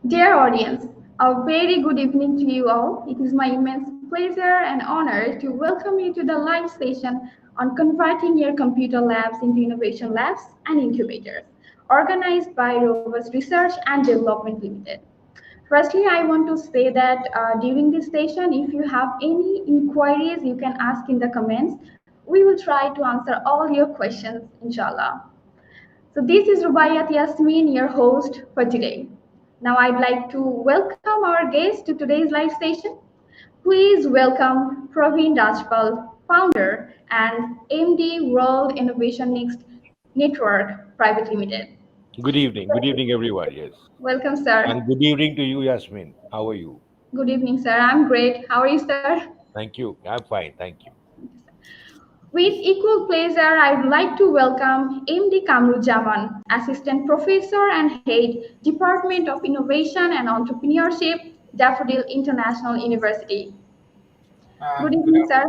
Dear audience, a very good evening to you all. It is my immense pleasure and honor to welcome you to the live session on converting your computer labs into innovation labs and incubators, organized by Rovers Research and Development Ltd. Firstly, I want to say that during this session, if you have any inquiries, you can ask in the comments. We will try to answer all your questions, inshallah. So this is Rubaiyat Yasmin, your host for today. Now I'd like to welcome our guest to today's live session. Please welcome Pravin Rajpal, founder and MD World Innovation Next Network Private Limited. Good evening. Good evening, everyone. Yes. Welcome, sir. And good evening to you, Yasmin. How are you? Good evening, sir. I'm great. How are you, sir? Thank you. I'm fine. Thank you. With equal pleasure, I would like to welcome MD Kamru Jaman, Assistant Professor and Head, Department of Innovation and Entrepreneurship, Daffodil International University. Uh, Good good, evening, sir.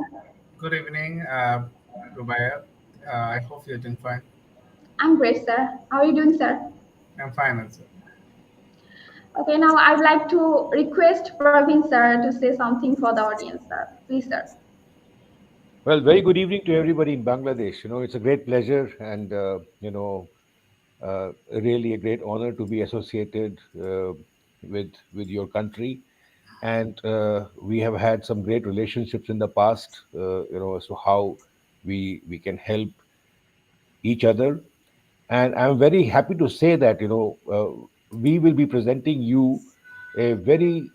good evening, Rubaya. I hope you're doing fine. I'm great, sir. How are you doing, sir? I'm fine also. Okay, now I'd like to request Praveen, sir, to say something for the audience, sir. Please, sir. Well, very good evening to everybody in Bangladesh. It's a great pleasure and, really a great honor to be associated with your country. And we have had some great relationships in the past, as to how we can help each other. And I'm very happy to say that, we will be presenting you a very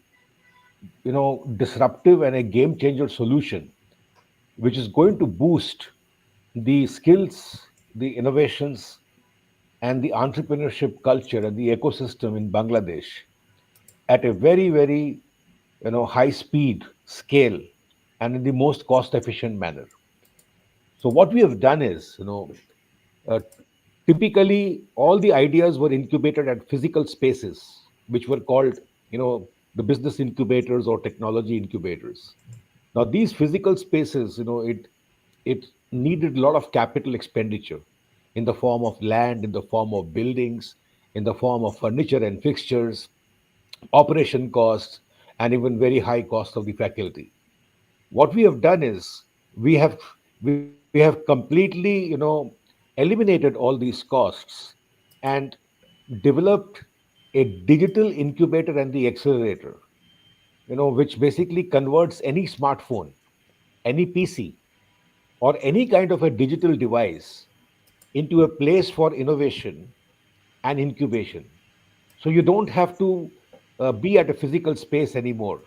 disruptive and a game changer solution which is going to boost the skills, the innovations, and the entrepreneurship culture and the ecosystem in Bangladesh at a very, very high speed scale and in the most cost efficient manner. So what we have done is, uh, typically all the ideas were incubated at physical spaces, which were called, the business incubators or technology incubators. Now, these physical spaces, it needed a lot of capital expenditure in the form of land, in the form of buildings, in the form of furniture and fixtures, operation costs, and even very high cost of the faculty. What we have done is we have completely eliminated all these costs and developed a digital incubator and the accelerator, which basically converts any smartphone, any PC, or any kind of a digital device into a place for innovation and incubation. So you don't have to be at a physical space anymore.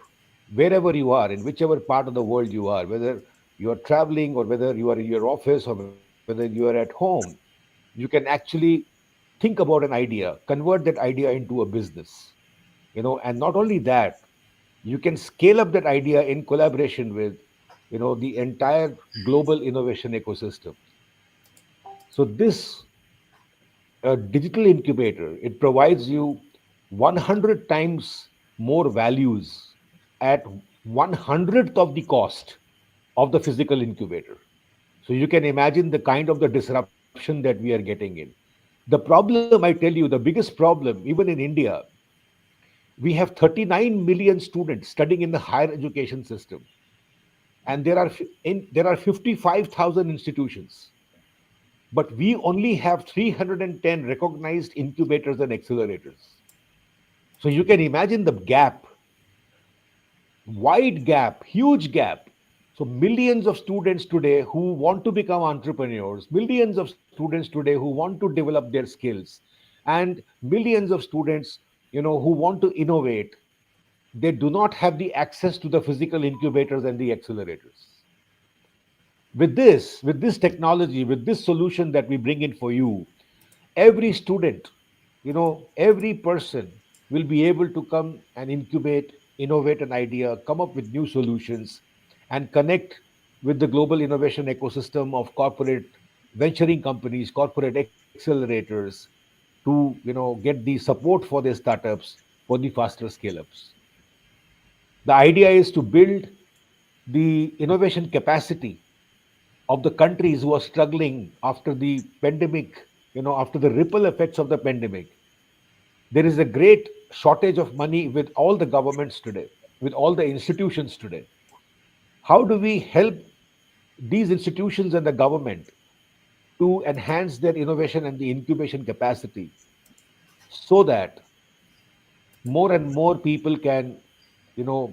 Wherever you are, in whichever part of the world you are, whether you are traveling or whether you are in your office or whether you are at home, you can actually think about an idea, convert that idea into a business, and not only that, you can scale up that idea in collaboration with, the entire global innovation ecosystem. So this digital incubator, it provides you 100 times more values at 100th of the cost of the physical incubator. So you can imagine the kind of the disruption that we are getting in. The problem, I tell you, the biggest problem, even in India, we have 39 million students studying in the higher education system, and there are 55,000 institutions, but we only have 310 recognized incubators and accelerators. So you can imagine the gap, wide gap, huge gap. So millions of students today who want to become entrepreneurs, millions of students today who want to develop their skills, and millions of students, who want to innovate, they do not have the access to the physical incubators and the accelerators. With this technology, with this solution that we bring in for you, every student, every person will be able to come and incubate, innovate an idea, come up with new solutions, and connect with the global innovation ecosystem of corporate venturing companies, corporate accelerators, to get the support for their startups for the faster scale ups. The idea is to build the innovation capacity of the countries who are struggling after the pandemic, after the ripple effects of the pandemic. There is a great shortage of money with all the governments today, with all the institutions today. How do we help these institutions and the government to enhance their innovation and the incubation capacity so that more and more people can, you know,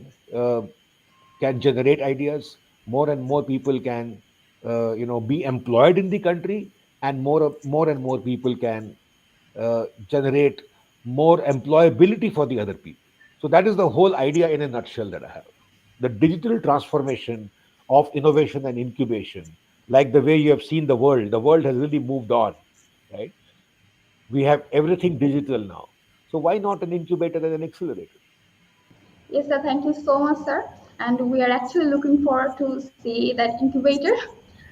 can generate ideas, more and more people can, be employed in the country, and more and more people can generate more employability for the other people. So that is the whole idea in a nutshell that I have. The digital transformation of innovation and incubation, like the way you have seen the world has really moved on, right? We have everything digital now. So why not an incubator and an accelerator? Yes, sir. Thank you so much, sir. And we are actually looking forward to see that incubator.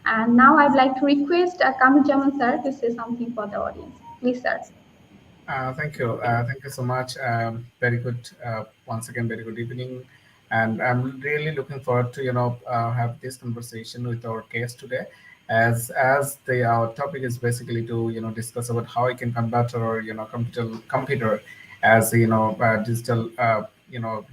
And now I'd like to request Kamru Jaman, sir, to say something for the audience. Please, sir. Thank you. Thank you so much. Very good. Once again, very good evening. And I'm really looking forward to have this conversation with our guest today, as the our topic is basically to discuss about how we can convert our computer as digital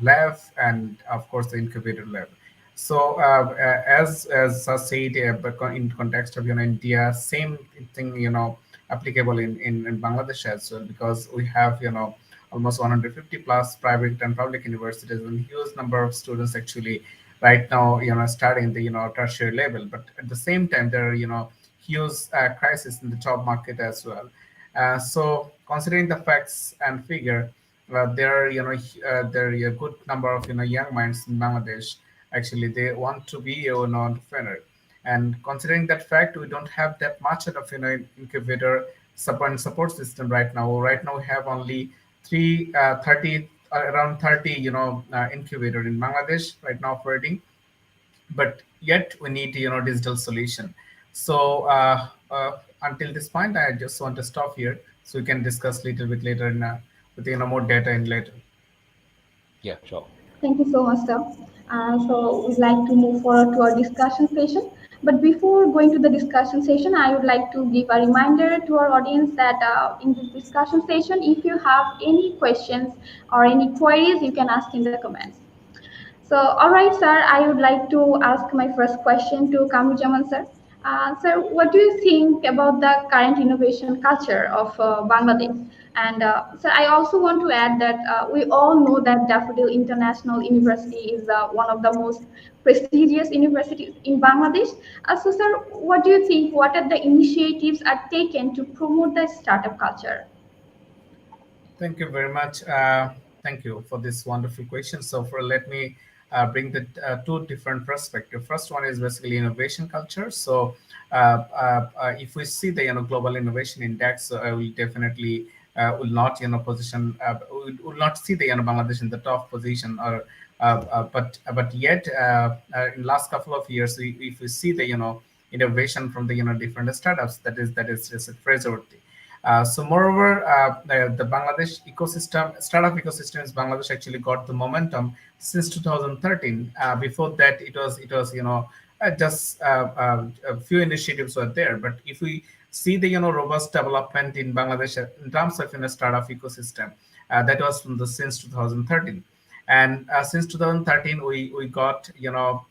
lab, and of course the incubator lab. So as I said, but in context of India, same thing applicable in Bangladesh as well, because we have almost 150 plus private and public universities and huge number of students actually right now starting the tertiary level. But at the same time, there are huge crisis in the job market as well. So considering the facts and figure, there are there are a good number of young minds in Bangladesh. Actually, they want to be an entrepreneur, and considering that fact, we don't have that much of incubator support system right now. Right now, we have only 30 around 30 incubator in Bangladesh right now operating, but yet we need digital solution. So until this point, I just want to stop here so we can discuss little bit later with more data in later. Yeah, sure. Thank you so much, sir. So we'd like to move forward to our discussion session. But before going to the discussion session, I would like to give a reminder to our audience that in this discussion session, if you have any questions or any queries, you can ask in the comments. So, all right, sir, I would like to ask my first question to Kamru Jaman, sir. Sir, what do you think about the current innovation culture of Bangladesh? And sir, I also want to add that we all know that Daffodil International University is one of the most prestigious universities in Bangladesh. So, sir, what do you think? What are the initiatives are taken to promote the startup culture? Thank you very much. Thank you for this wonderful question. So, for let me bring the two different perspectives. First one is basically innovation culture. So, if we see the global innovation index, we definitely will not position will not see the Bangladesh in the top position, or but yet in last couple of years, if we see the innovation from the different startups, that is just praiseworthy. So moreover, the Bangladesh ecosystem, startup ecosystem in Bangladesh actually got the momentum since 2013. Before that, it was just a few initiatives were there. But if we see the robust development in Bangladesh in terms of startup ecosystem, that was from the since 2013. And since 2013, we got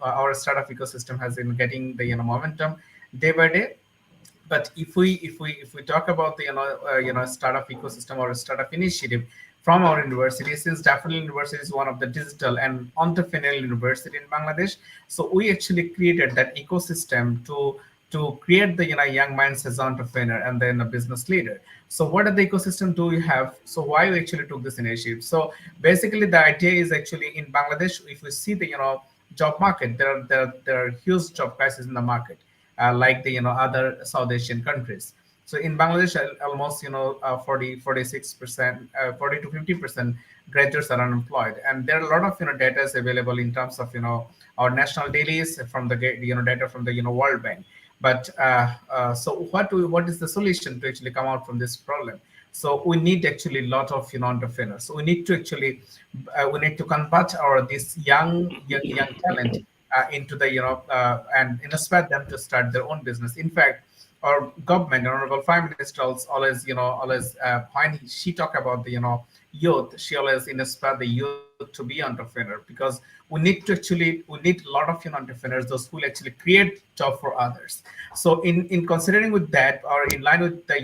our startup ecosystem has been getting the momentum day by day. But if we talk about the startup ecosystem or startup initiative from our university, since Daffodil University is one of the digital and entrepreneurial university in Bangladesh, so we actually created that ecosystem to create the young minds as entrepreneur and then a business leader. So what are the ecosystem do we have? So why we actually took this initiative? So basically the idea is actually in Bangladesh, if we see the job market, there are huge job crises in the market, like the other South Asian countries. So in Bangladesh, almost 46%, 40 to 50% graduates are unemployed, and there are a lot of data is available in terms of our national dailies from the data from the World Bank. But so what is the solution to actually come out from this problem? So we need actually a lot of entrepreneurs. So we need to actually we need to convert our this young talent into the and inspire them to start their own business. In fact, our government, honorable prime minister, always when she talk about the youth, she always inspire the youth to be entrepreneur, because we need a lot of entrepreneurs, those who will actually create job for others. So in considering with that, or in line with the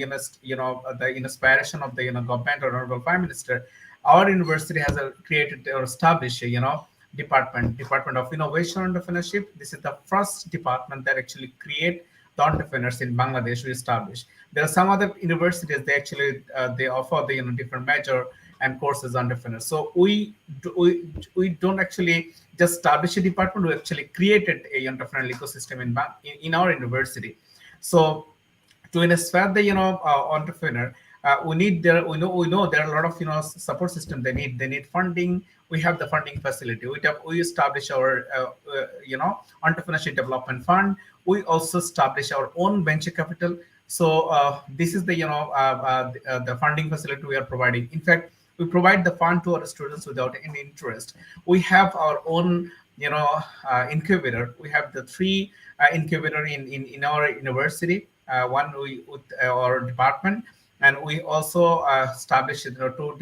the inspiration of the government or honorable prime minister, our university has created or established a department of innovation and entrepreneurship. This is the first department that actually create the entrepreneurs in Bangladesh. We established. There are some other universities, they actually they offer the different major and courses on entrepreneurs. So we don't actually just establish a department. We actually created a entrepreneurial ecosystem in our university. So to inspire the entrepreneur, we know there are a lot of support system they need funding. We have the funding facility. We establish our entrepreneurship development fund. We also establish our own venture capital. So this is the funding facility we are providing. In fact, we provide the fund to our students without any interest. We have our own incubator. We have the three incubator in our university, one with our department, and we also established two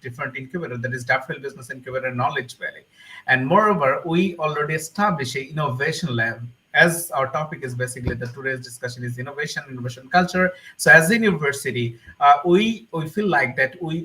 different incubator, that is Daffodil Business Incubator and Knowledge Valley. And moreover, we already established a innovation lab. As our topic is basically, the today's discussion is innovation culture. So as a university, we feel like that we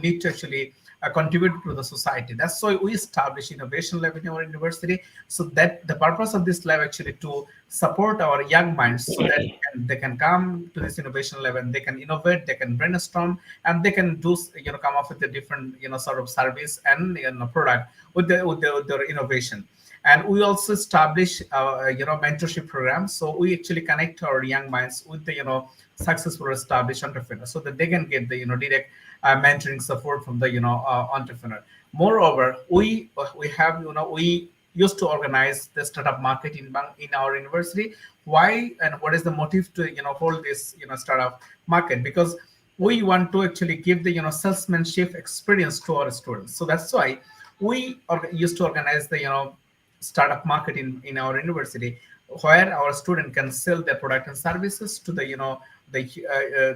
need to actually contribute to the society. That's why we establish innovation lab in our university. So that the purpose of this lab actually to support our young minds, so that they can come to this innovation lab and they can innovate, they can brainstorm, and they can do come up with a different sort of service and product with their innovation. And we also establish mentorship programs. So we actually connect our young minds with the successful established entrepreneurs, so that they can get the direct mentoring support from the entrepreneur. Moreover, we have we used to organize the startup market in our university. Why and what is the motive to hold this startup market? Because we want to actually give the salesmanship experience to our students. So that's why we used to organize the startup market in our university, where our student can sell their product and services to the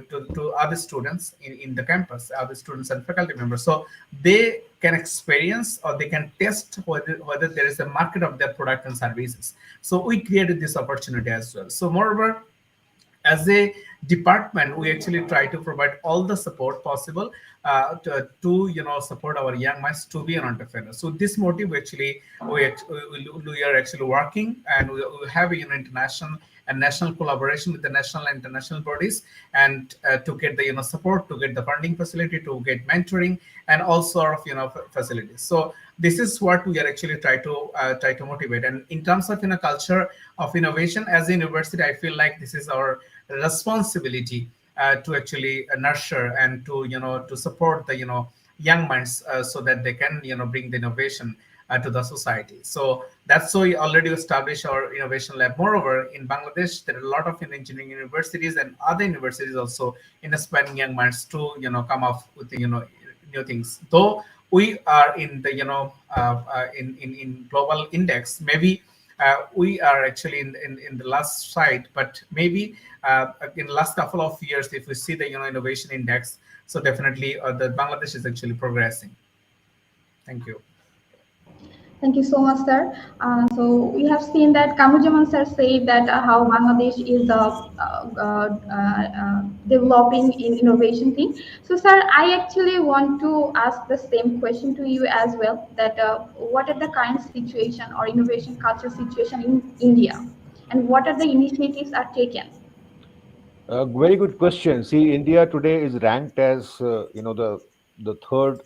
to other students in the campus, other students and faculty members, so they can experience or they can test whether there is a market of their product and services. So we created this opportunity as well. So moreover, as a department, we actually try to provide all the support possible to support our young minds to be an entrepreneur. So this motive actually we are actually working, and we have international and national collaboration with the national and international bodies, and to get the support, to get the funding facility, to get mentoring, and all sort of facilities. So this is what we are actually try to motivate. And in terms of culture of innovation, as a university, I feel like this is our responsibility to actually nurture and to support the young minds, so that they can bring the innovation to the society. So that's why we already established our innovation lab. Moreover, in Bangladesh, there are a lot of engineering universities and other universities also inspiring young minds to come up with the, new things. Though we are in the in global index, maybe we are actually in the last side, but maybe in the last couple of years, if we see the innovation index, so definitely the Bangladesh is actually progressing. Thank you. Thank you so much, sir. So we have seen that Kamru Jaman sir said that how Bangladesh is developing in innovation thing. So, sir, I actually want to ask the same question to you as well. That what are the current situation or innovation culture situation in India, and what are the initiatives are taken? Very good question. See, India today is ranked as the third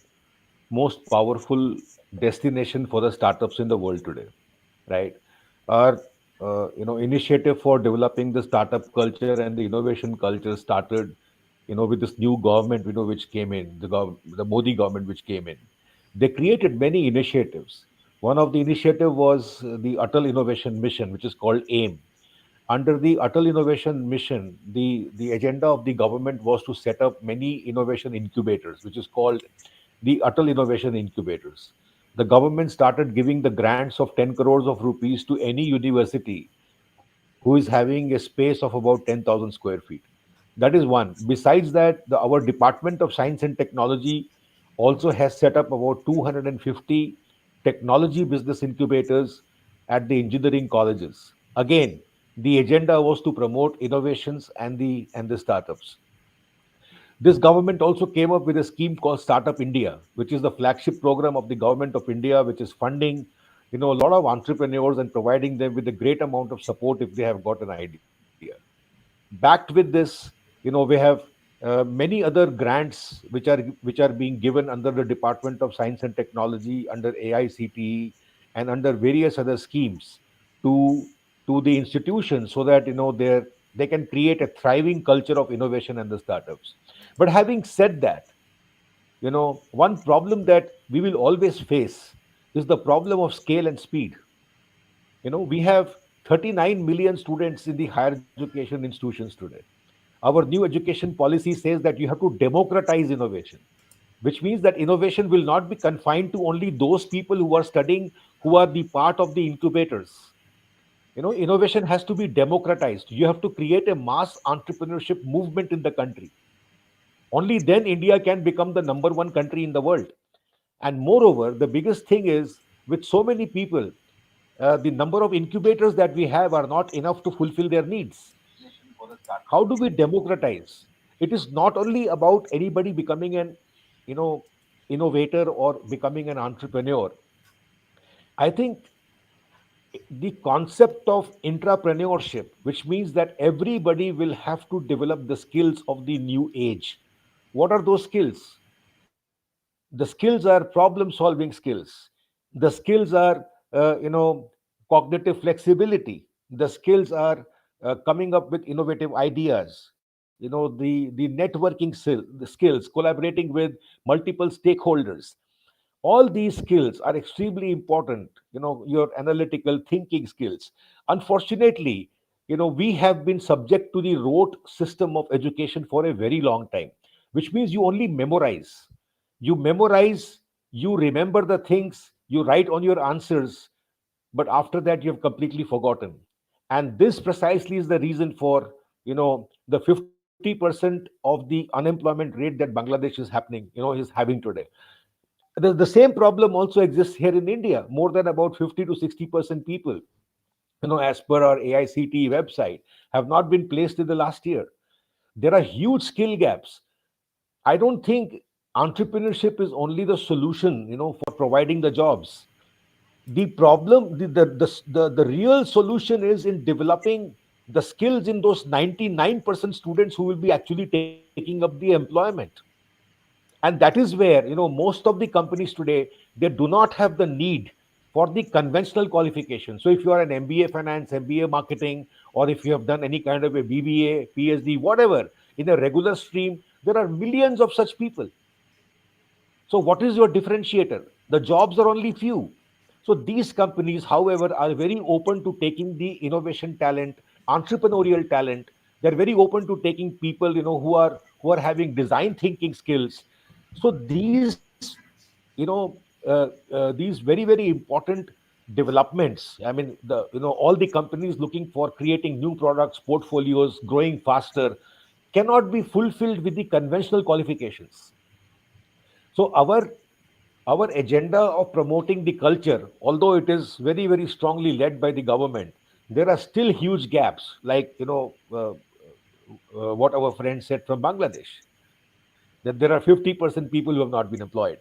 most powerful destination for the startups in the world today, right? Our initiative for developing the startup culture and the innovation culture started, with this new government, which came in, the Modi government which came in. They created many initiatives. One of the initiative was the Atal Innovation Mission, which is called AIM. Under the Atal Innovation Mission, the agenda of the government was to set up many innovation incubators, which is called the Atal Innovation Incubators. The government started giving the grants of 10 crores of rupees to any university who is having a space of about 10,000 square feet. That is one. Besides that, our Department of Science and Technology also has set up about 250 technology business incubators at the engineering colleges. Again, the agenda was to promote innovations and the startups. This government also came up with a scheme called Startup India, which is the flagship program of the government of India, which is funding, a lot of entrepreneurs and providing them with a great amount of support if they have got an idea. Backed with this, we have many other grants which are being given under the Department of Science and Technology, under AICTE, and under various other schemes to to the institutions, so that they can create a thriving culture of innovation and the startups. But having said that, one problem that we will always face is the problem of scale and speed. We have 39 million students in the higher education institutions today. Our new education policy says that you have to democratize innovation, which means that innovation will not be confined to only those people who are studying, who are the part of the incubators. Innovation has to be democratized. You have to create a mass entrepreneurship movement in the country. Only then India can become the number one country in the world. And moreover, the biggest thing is, with so many people, the number of incubators that we have are not enough to fulfill their needs. How do we democratize? It is not only about anybody becoming an, you know, innovator or becoming an entrepreneur. I think the concept of intrapreneurship, which means that everybody will have to develop the skills of the new age. What are those skills? The skills are problem solving skills. The skills are, cognitive flexibility. The skills are coming up with innovative ideas. The networking the skills, collaborating with multiple stakeholders. All these skills are extremely important. Your analytical thinking skills. Unfortunately, we have been subject to the rote system of education for a very long time, which means you only memorize. You remember the things, you write on your answers, but after that you have completely forgotten. And this precisely is the reason for the 50% of the unemployment rate that Bangladesh is having today. The same problem also exists here in India. More than about 50 to 60% people, as per our AICTE website, have not been placed in the last year. There are huge skill gaps. I don't think entrepreneurship is only the solution, for providing the jobs. The problem, the real solution is in developing the skills in those 99% students who will be actually taking up the employment. And that is where, most of the companies today, they do not have the need for the conventional qualification. So if you are an MBA finance, MBA marketing, or if you have done any kind of a BBA, PhD, whatever, in a regular stream, there are millions of such people. So what is your differentiator? The jobs are only few. So these companies, however, are very open to taking the innovation talent, entrepreneurial talent. They're very open to taking people, who are having design thinking skills. So these very, very important developments. I mean, all the companies looking for creating new products, portfolios, growing faster, cannot be fulfilled with the conventional qualifications. So our agenda of promoting the culture, although it is very, very strongly led by the government, there are still huge gaps, like what our friend said from Bangladesh, that there are 50% people who have not been employed.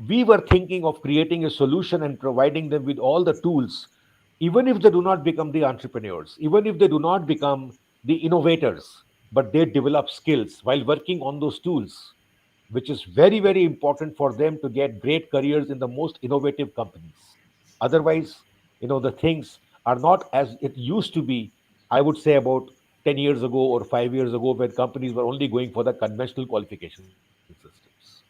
We were thinking of creating a solution and providing them with all the tools, even if they do not become the entrepreneurs, even if they do not become the innovators, but they develop skills while working on those tools, which is very, very important for them to get great careers in the most innovative companies. Otherwise, the things are not as it used to be, I would say, about 10 years ago or 5 years ago, when companies were only going for the conventional qualification systems.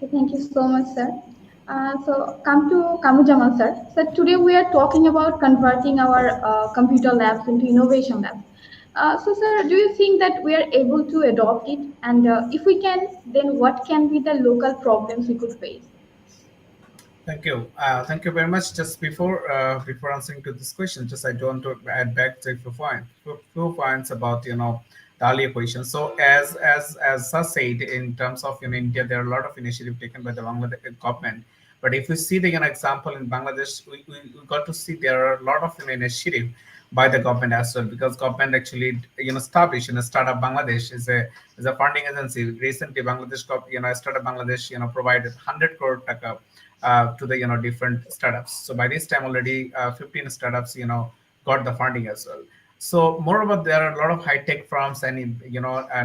Okay, thank you so much, sir. So come to Kamru Jaman, sir. So today we are talking about converting our computer labs into innovation labs. So, sir, do you think that we are able to adopt it? And if we can, then what can be the local problems we could face? Thank you very much. Just before answering to this question, just I do want to add back to a few points about the earlier question. So as Sir said, in terms of India, there are a lot of initiative taken by the Bangladesh government. But if we see the example in Bangladesh, we got to see there are a lot of initiative by the government as well, because government actually established startup Bangladesh is a funding agency. Recently, Bangladesh startup Bangladesh provided 100 crore taka to the different startups. So by this time already 15 startups got the funding as well. So moreover, there are a lot of high tech firms and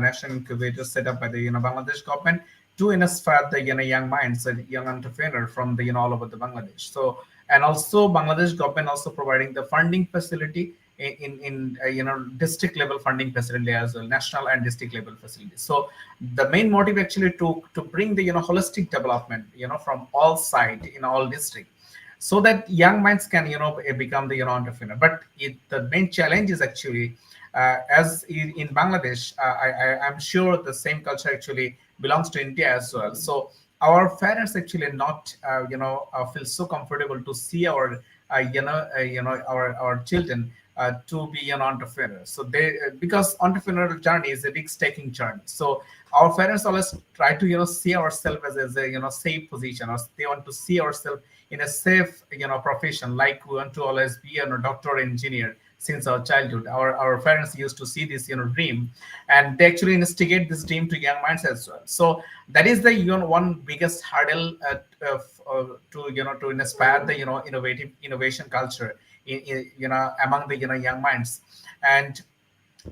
national incubators set up by the Bangladesh government to inspire the young minds, young entrepreneur from the all over the Bangladesh. So and also Bangladesh government also providing the funding facility in district level funding facility as well, national and district level facilities. So the main motive actually to bring the holistic development from all side in all district, so that young minds can become the entrepreneur. But the main challenge is actually as in Bangladesh, I'm sure the same culture actually belongs to India as well. So our parents actually not feel so comfortable to see our our children to be an entrepreneur. So they because entrepreneurial journey is a risk taking journey. So our parents always try to see ourselves as a safe position, or they want to see ourselves in a safe profession, like we want to always be a doctor or engineer since our childhood. Our parents used to see this dream, and they actually instigate this dream to young minds as well. So that is the one biggest hurdle to to inspire the innovation culture in among the young minds. And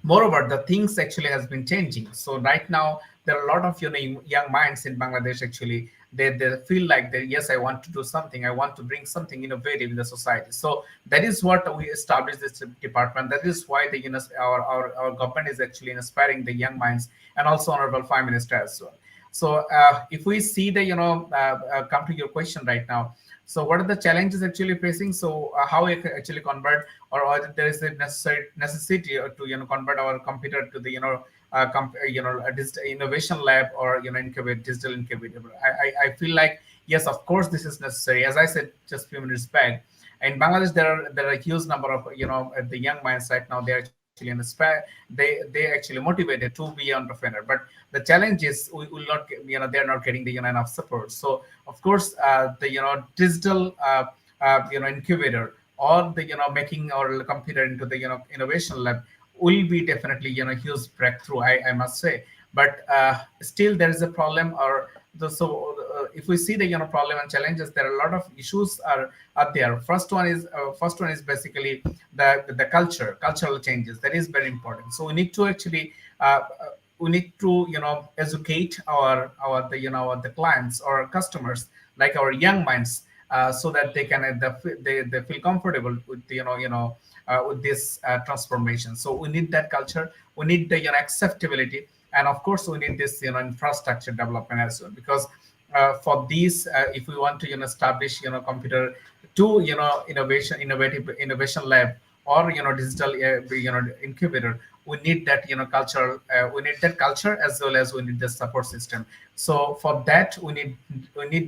moreover, the things actually has been changing. So right now there are a lot of young minds in Bangladesh actually, they feel like that, yes, I want to do something, I want to bring something innovative in the society. So that is what we established this department. That is why the our government is actually inspiring the young minds, and also honorable prime minister as well. So if we see the come to your question right now, so what are the challenges actually facing? So how we can actually convert, or there is a necessity to convert our computer to the a digital innovation lab, or incubate digital incubator. I feel like, yes, of course this is necessary. As I said just a few minutes back, in Bangladesh there are a huge number of the young minds right now. They're actually inspired. They actually motivated to be entrepreneur. But the challenge is we will not they're not getting the enough support. So of course the digital incubator, or the making our computer into the innovation lab will be definitely huge breakthrough, I must say. But still there is a problem, or if we see the problem and challenges, there are a lot of issues are there. First one is basically the cultural changes. That is very important. So we need to actually we need to educate our the clients or customers, like our young minds, so that they can they feel comfortable with with this transformation. So we need that culture, we need the acceptability, and of course we need this infrastructure development as well. Because for these if we want to establish computer to innovation lab, or digital incubator, we need that cultural we need that culture, as well as we need the support system. So for that we need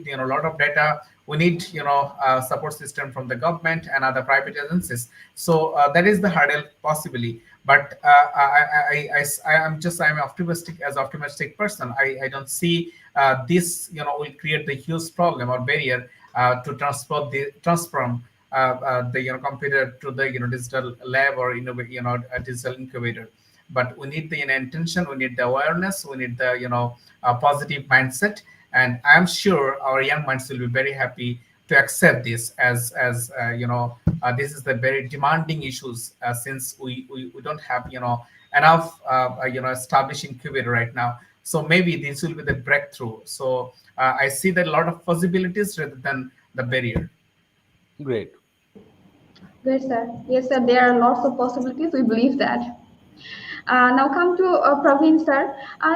a lot of data. We need support system from the government and other private agencies. So that is the hurdle possibly. But I'm optimistic. As optimistic person, I don't see this will create the huge problem or barrier to transform the computer to the digital lab, or a digital incubator. But we need the intention, we need the awareness, we need the positive mindset. And I'm sure our young minds will be very happy to accept this, as this is the very demanding issues, since we don't have enough established incubator right now. So maybe this will be the breakthrough. So I see that a lot of possibilities rather than the barrier. Great. Great, sir. Yes, sir, there are lots of possibilities. We believe that. Now come to Praveen, sir.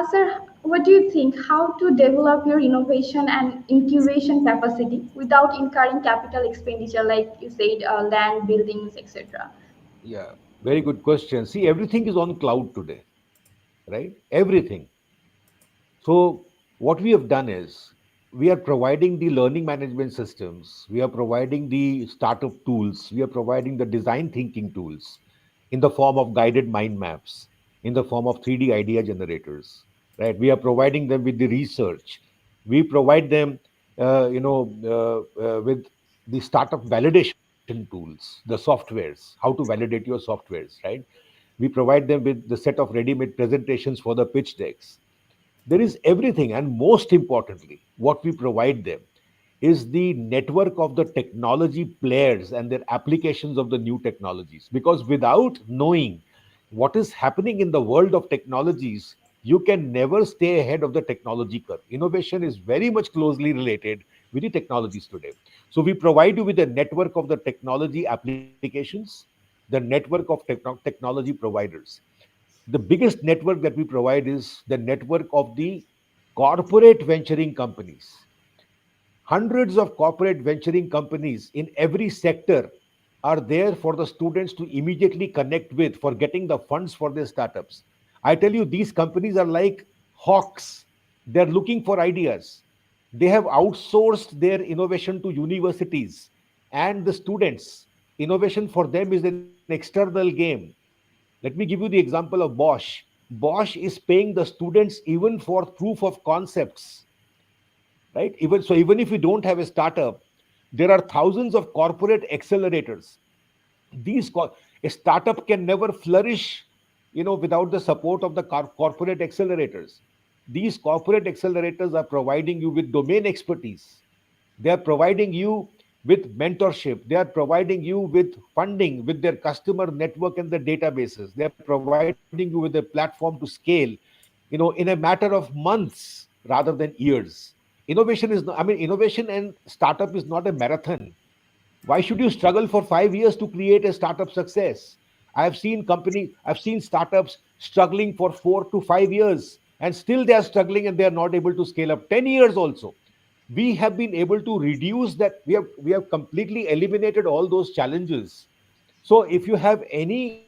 Sir, what do you think? How to develop your innovation and incubation capacity without incurring capital expenditure, like you said, land, buildings, etc.? Yeah, very good question. See, everything is on cloud today, right? Everything. So, what we have done is we are providing the learning management systems, we are providing the startup tools, we are providing the design thinking tools in the form of guided mind maps, in the form of 3D idea generators, right? We are providing them with the research. We provide them, with the startup validation tools, the softwares, how to validate your softwares, right? We provide them with the set of ready-made presentations for the pitch decks. There is everything, and most importantly, what we provide them is the network of the technology players and their applications of the new technologies. Because without knowing what is happening in the world of technologies, you can never stay ahead of the technology curve. Innovation is very much closely related with the technologies today. So we provide you with a network of the technology applications, the network of technology providers. The biggest network that we provide is the network of the corporate venturing companies. Hundreds of corporate venturing companies in every sector are there for the students to immediately connect with for getting the funds for their startups. I tell you, these companies are like hawks. They're looking for ideas. They have outsourced their innovation to universities and the students. Innovation for them is an external game. Let me give you the example of Bosch. Bosch is paying the students even for proof of concepts, right? Even if you don't have a startup, there are thousands of corporate accelerators. A startup can never flourish, without the support of the corporate accelerators. These corporate accelerators are providing you with domain expertise. They are providing you with mentorship. They are providing you with funding, with their customer network and the databases. They are providing you with a platform to scale, in a matter of months rather than years. Innovation and startup is not a marathon. Why should you struggle for 5 years to create a startup success? I've seen startups struggling for 4 to 5 years, and still they are struggling and they are not able to scale up. 10 years also. We have been able to reduce that. We have completely eliminated all those challenges. So if you have any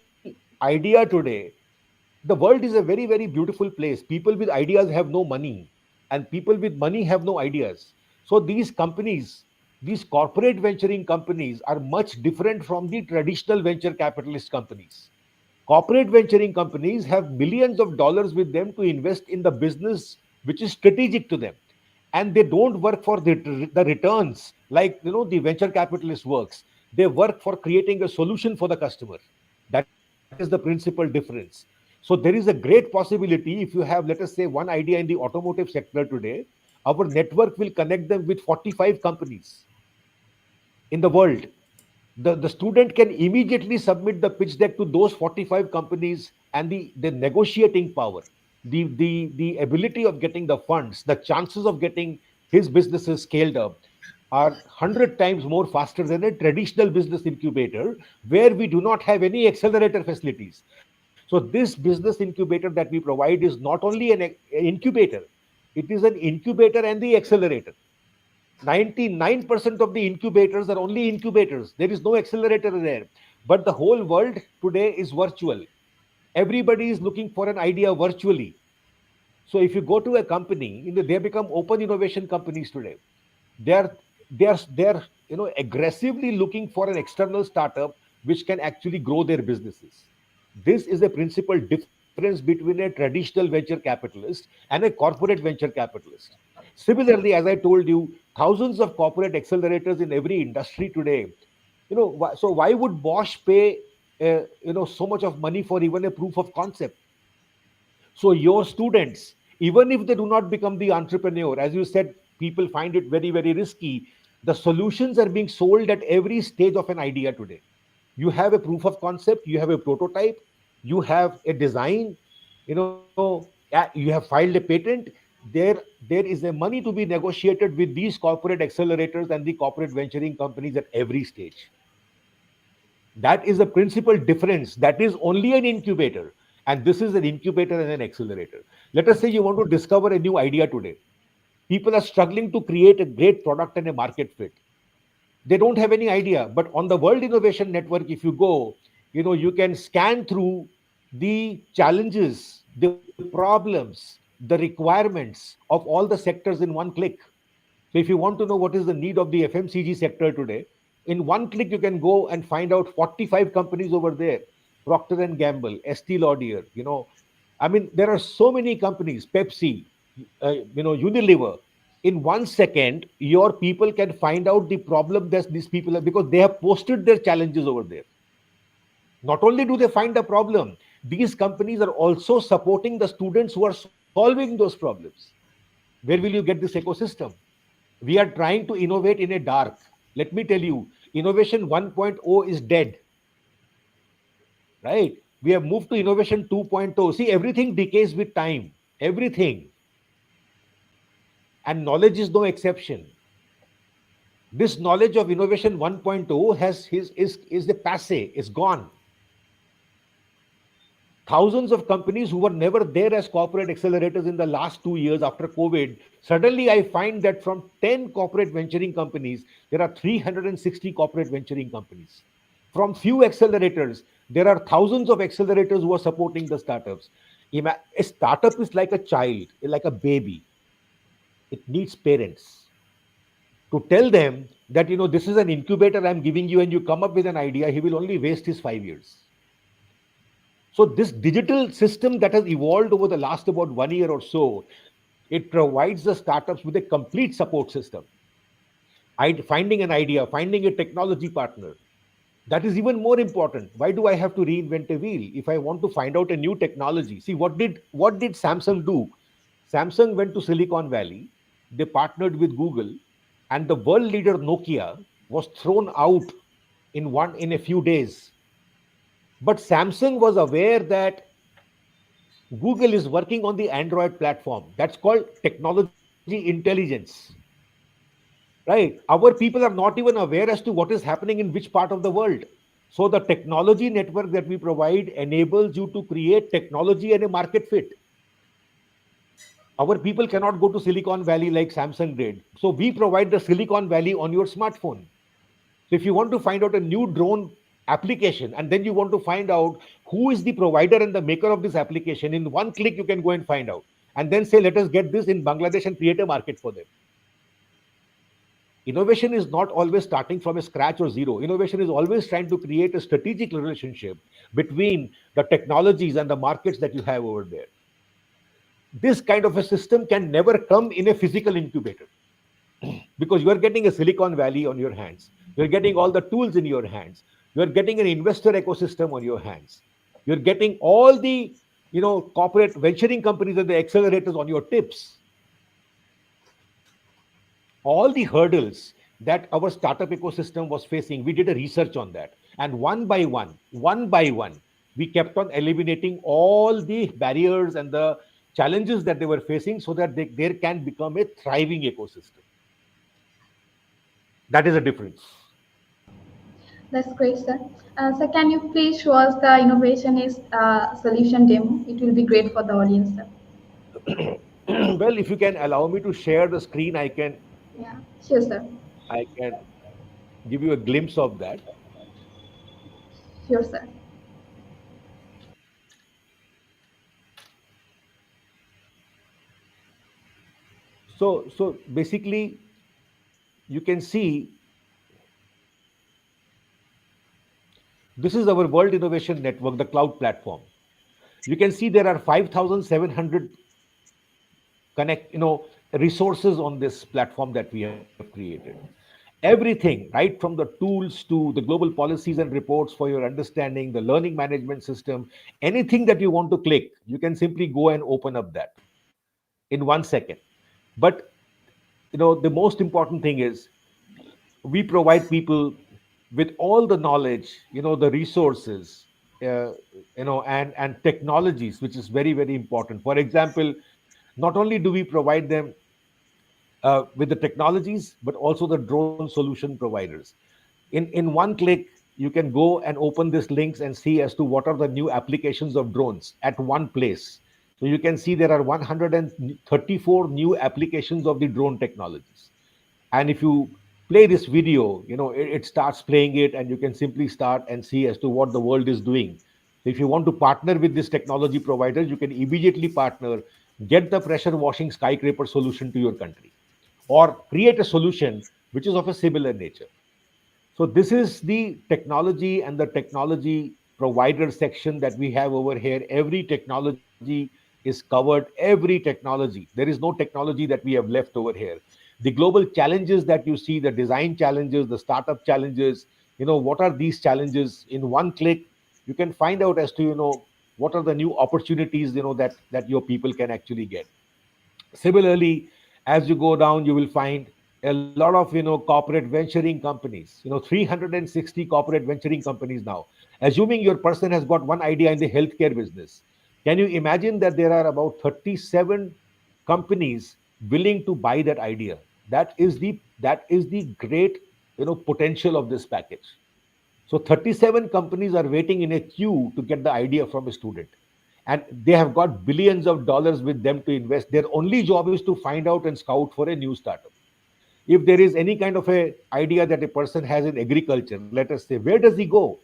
idea today, the world is a very, very beautiful place. People with ideas have no money, and people with money have no ideas. So these corporate venturing companies are much different from the traditional venture capitalist companies. Corporate venturing companies have millions of dollars with them to invest in the business which is strategic to them, and they don't work for the returns like the venture capitalist works. They work for creating a solution for the customer. That is the principal difference. So there is a great possibility, if you have, let us say, one idea in the automotive sector today, our network will connect them with 45 companies in the world. The student can immediately submit the pitch deck to those 45 companies, and the negotiating power, the ability of getting the funds, the chances of getting his businesses scaled up are 100 times more faster than a traditional business incubator where we do not have any accelerator facilities. So this business incubator that we provide is not only an incubator, it is an incubator and the accelerator. 99% of the incubators are only incubators. There is no accelerator there. But the whole world today is virtual. Everybody is looking for an idea virtually. So if you go to a company, they become open innovation companies today. They are aggressively looking for an external startup which can actually grow their businesses. This is a principal difference between a traditional venture capitalist and a corporate venture capitalist. Similarly, as I told you, thousands of corporate accelerators in every industry today. So why would Bosch pay so much of money for even a proof of concept? So your students, even if they do not become the entrepreneur, as you said, people find it very, very risky. The solutions are being sold at every stage of an idea today. You have a proof of concept, you have a prototype, you have a design, you have filed a patent. There is a money to be negotiated with these corporate accelerators and the corporate venturing companies at every stage. That is the principal difference. That is only an incubator. And this is an incubator and an accelerator. Let us say you want to discover a new idea today. People are struggling to create a great product and a market fit. They don't have any idea. But on the World Innovation Network, if you go, you can scan through the challenges, the problems, the requirements of all the sectors in one click. So if you want to know what is the need of the FMCG sector today, in one click you can go and find out 45 companies over there. Procter and Gamble, Estee Lauder, I mean, there are so many companies, Pepsi, Unilever. In 1 second, your people can find out the problem that these people have because they have posted their challenges over there. Not only do they find the problem, these companies are also supporting the students who are solving those problems. Where will you get this ecosystem? We are trying to innovate in a dark. Let me tell you, innovation 1.0 is dead, right? We have moved to innovation 2.0. See, everything decays with time. Everything. And knowledge is no exception. This knowledge of innovation 1.0 is the passe, is gone. Thousands of companies who were never there as corporate accelerators in the last 2 years after COVID, suddenly I find that from 10 corporate venturing companies, there are 360 corporate venturing companies. From few accelerators, there are thousands of accelerators who are supporting the startups. A startup is like a child, like a baby. It needs parents to tell them that, this is an incubator I'm giving you, and you come up with an idea, he will only waste his 5 years. So this digital system that has evolved over the last about 1 year or so, it provides the startups with a complete support system. Finding an idea, finding a technology partner. That is even more important. Why do I have to reinvent a wheel? If I want to find out a new technology, see what did Samsung do? Samsung went to Silicon Valley, they partnered with Google, and the world leader Nokia was thrown out in a few days. But Samsung was aware that Google is working on the Android platform. That's called technology intelligence. Right? Our people are not even aware as to what is happening in which part of the world. So the technology network that we provide enables you to create technology and a market fit. Our people cannot go to Silicon Valley like Samsung did. So we provide the Silicon Valley on your smartphone. So if you want to find out a new drone application and then you want to find out who is the provider and the maker of this application, in one click you can go and find out. And then say, let us get this in Bangladesh and create a market for them. Innovation is not always starting from a scratch or zero. Innovation is always trying to create a strategic relationship between the technologies and the markets that you have over there. This kind of a system can never come in a physical incubator because you are getting a Silicon Valley on your hands. You're getting all the tools in your hands. You're getting an investor ecosystem on your hands. You're getting all the corporate venturing companies and the accelerators on your tips. All the hurdles that our startup ecosystem was facing, we did a research on that. And one by one, we kept on eliminating all the barriers and the challenges that they were facing so that there can become a thriving ecosystem. That is a difference. That's great, sir. So can you please show us the innovation is solution demo? It will be great for the audience, sir. Well, if you can allow me to share the screen, Yeah, sure, sir. I can give you a glimpse of that. Sure, sir. So basically, you can see this is our World Innovation Network, the cloud platform. You can see there are 5,700 resources on this platform that we have created. Everything, right from the tools to the global policies and reports for your understanding, the learning management system, anything that you want to click, you can simply go and open up that in 1 second. But the most important thing is we provide people with all the knowledge, the resources, and technologies, which is very, very important. For example, not only do we provide them with the technologies, but also the drone solution providers. In one click, you can go and open these links and see as to what are the new applications of drones at one place. So you can see there are 134 new applications of the drone technologies. And if you play this video, it starts playing it, and you can simply start and see as to what the world is doing. So if you want to partner with this technology provider, you can immediately partner, get the pressure washing skyscraper solution to your country. or create a solution which is of a similar nature. So this is the technology and the technology provider section that we have over here. Every technology is covered, every technology. There is no technology that we have left over here. The global challenges that you see, the design challenges, the startup challenges, what are these challenges? In one click, you can find out as to, what are the new opportunities, that your people can actually get. Similarly, as you go down, you will find a lot of corporate venturing companies. 360 corporate venturing companies now. Assuming your person has got one idea in the healthcare business, can you imagine that there are about 37 companies willing to buy that idea? That is the great potential of this package. So 37 companies are waiting in a queue to get the idea from a student. And they have got billions of dollars with them to invest. Their only job is to find out and scout for a new startup. If there is any kind of a idea that a person has in agriculture, let us say, where does he go?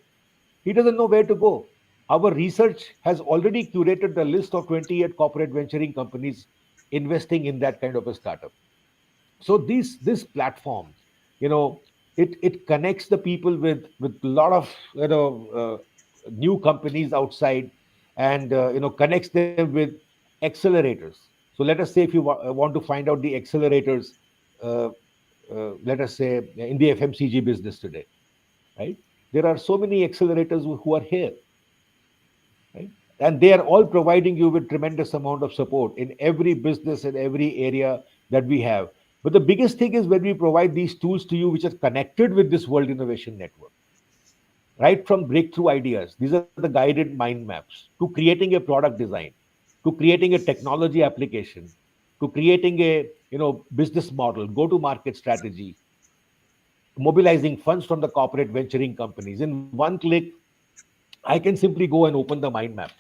He doesn't know where to go. Our research has already curated the list of 28 corporate venturing companies investing in that kind of a startup. So this platform, you know it connects the people with a lot of new companies outside, and connects them with accelerators. So let us say if you want to find out the accelerators, uh, let us say in the FMCG business today, right? There are so many accelerators who are here, right? And they are all providing you with tremendous amount of support in every business and every area that we have. But the biggest thing is when we provide these tools to you, which are connected with this World Innovation Network, right from breakthrough ideas. These are the guided mind maps to creating a product design, to creating a technology application, to creating a business model, go to market strategy, mobilizing funds from the corporate venturing companies. In one click, I can simply go and open the mind map.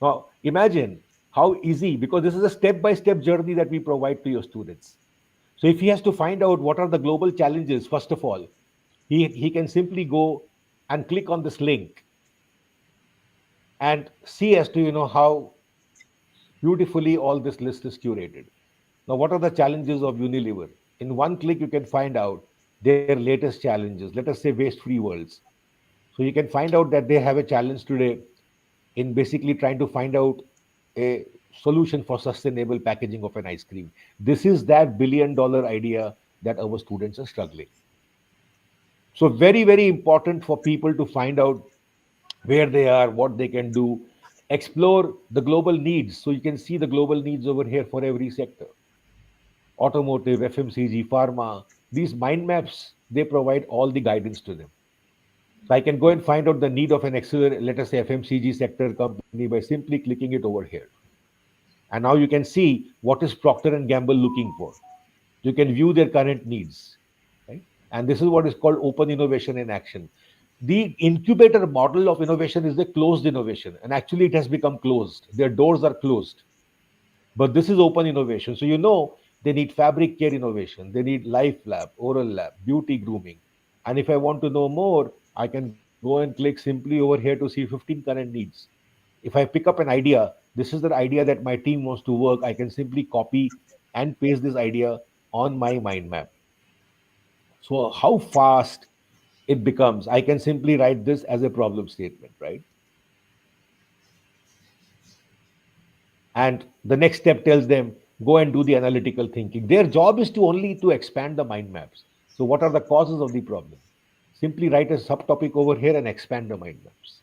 Now, imagine how easy, because this is a step by step journey that we provide to your students. So, if he has to find out what are the global challenges, first of all, he can simply go and click on this link and see as to how beautifully all this list is curated. Now, what are the challenges of Unilever? In one click, you can find out their latest challenges. Let us say waste-free worlds. So you can find out that they have a challenge today in basically trying to find out a solution for sustainable packaging of an ice cream. This is that billion-dollar idea that our students are struggling. So very, very important for people to find out where they are, what they can do, explore the global needs. So you can see the global needs over here for every sector: automotive, FMCG, pharma. These mind maps, they provide all the guidance to them. So I can go and find out the need of an accelerator, let us say FMCG sector company, by simply clicking it over here. And now you can see what is Procter and Gamble looking for. You can view their current needs, right? And this is what is called open innovation in action. The incubator model of innovation is the closed innovation, and actually it has become closed. Their doors are closed. But this is open innovation. So they need fabric care innovation, they need life lab, oral lab, beauty grooming. And if I want to know more, I can go and click simply over here to see 15 current needs. If I pick up an idea, this is the idea that my team wants to work, I can simply copy and paste this idea on my mind map. So how fast it becomes, I can simply write this as a problem statement, right? And the next step tells them go and do the analytical thinking. Their job is to only to expand the mind maps. So what are the causes of the problem? Simply write a subtopic over here and expand the mind maps.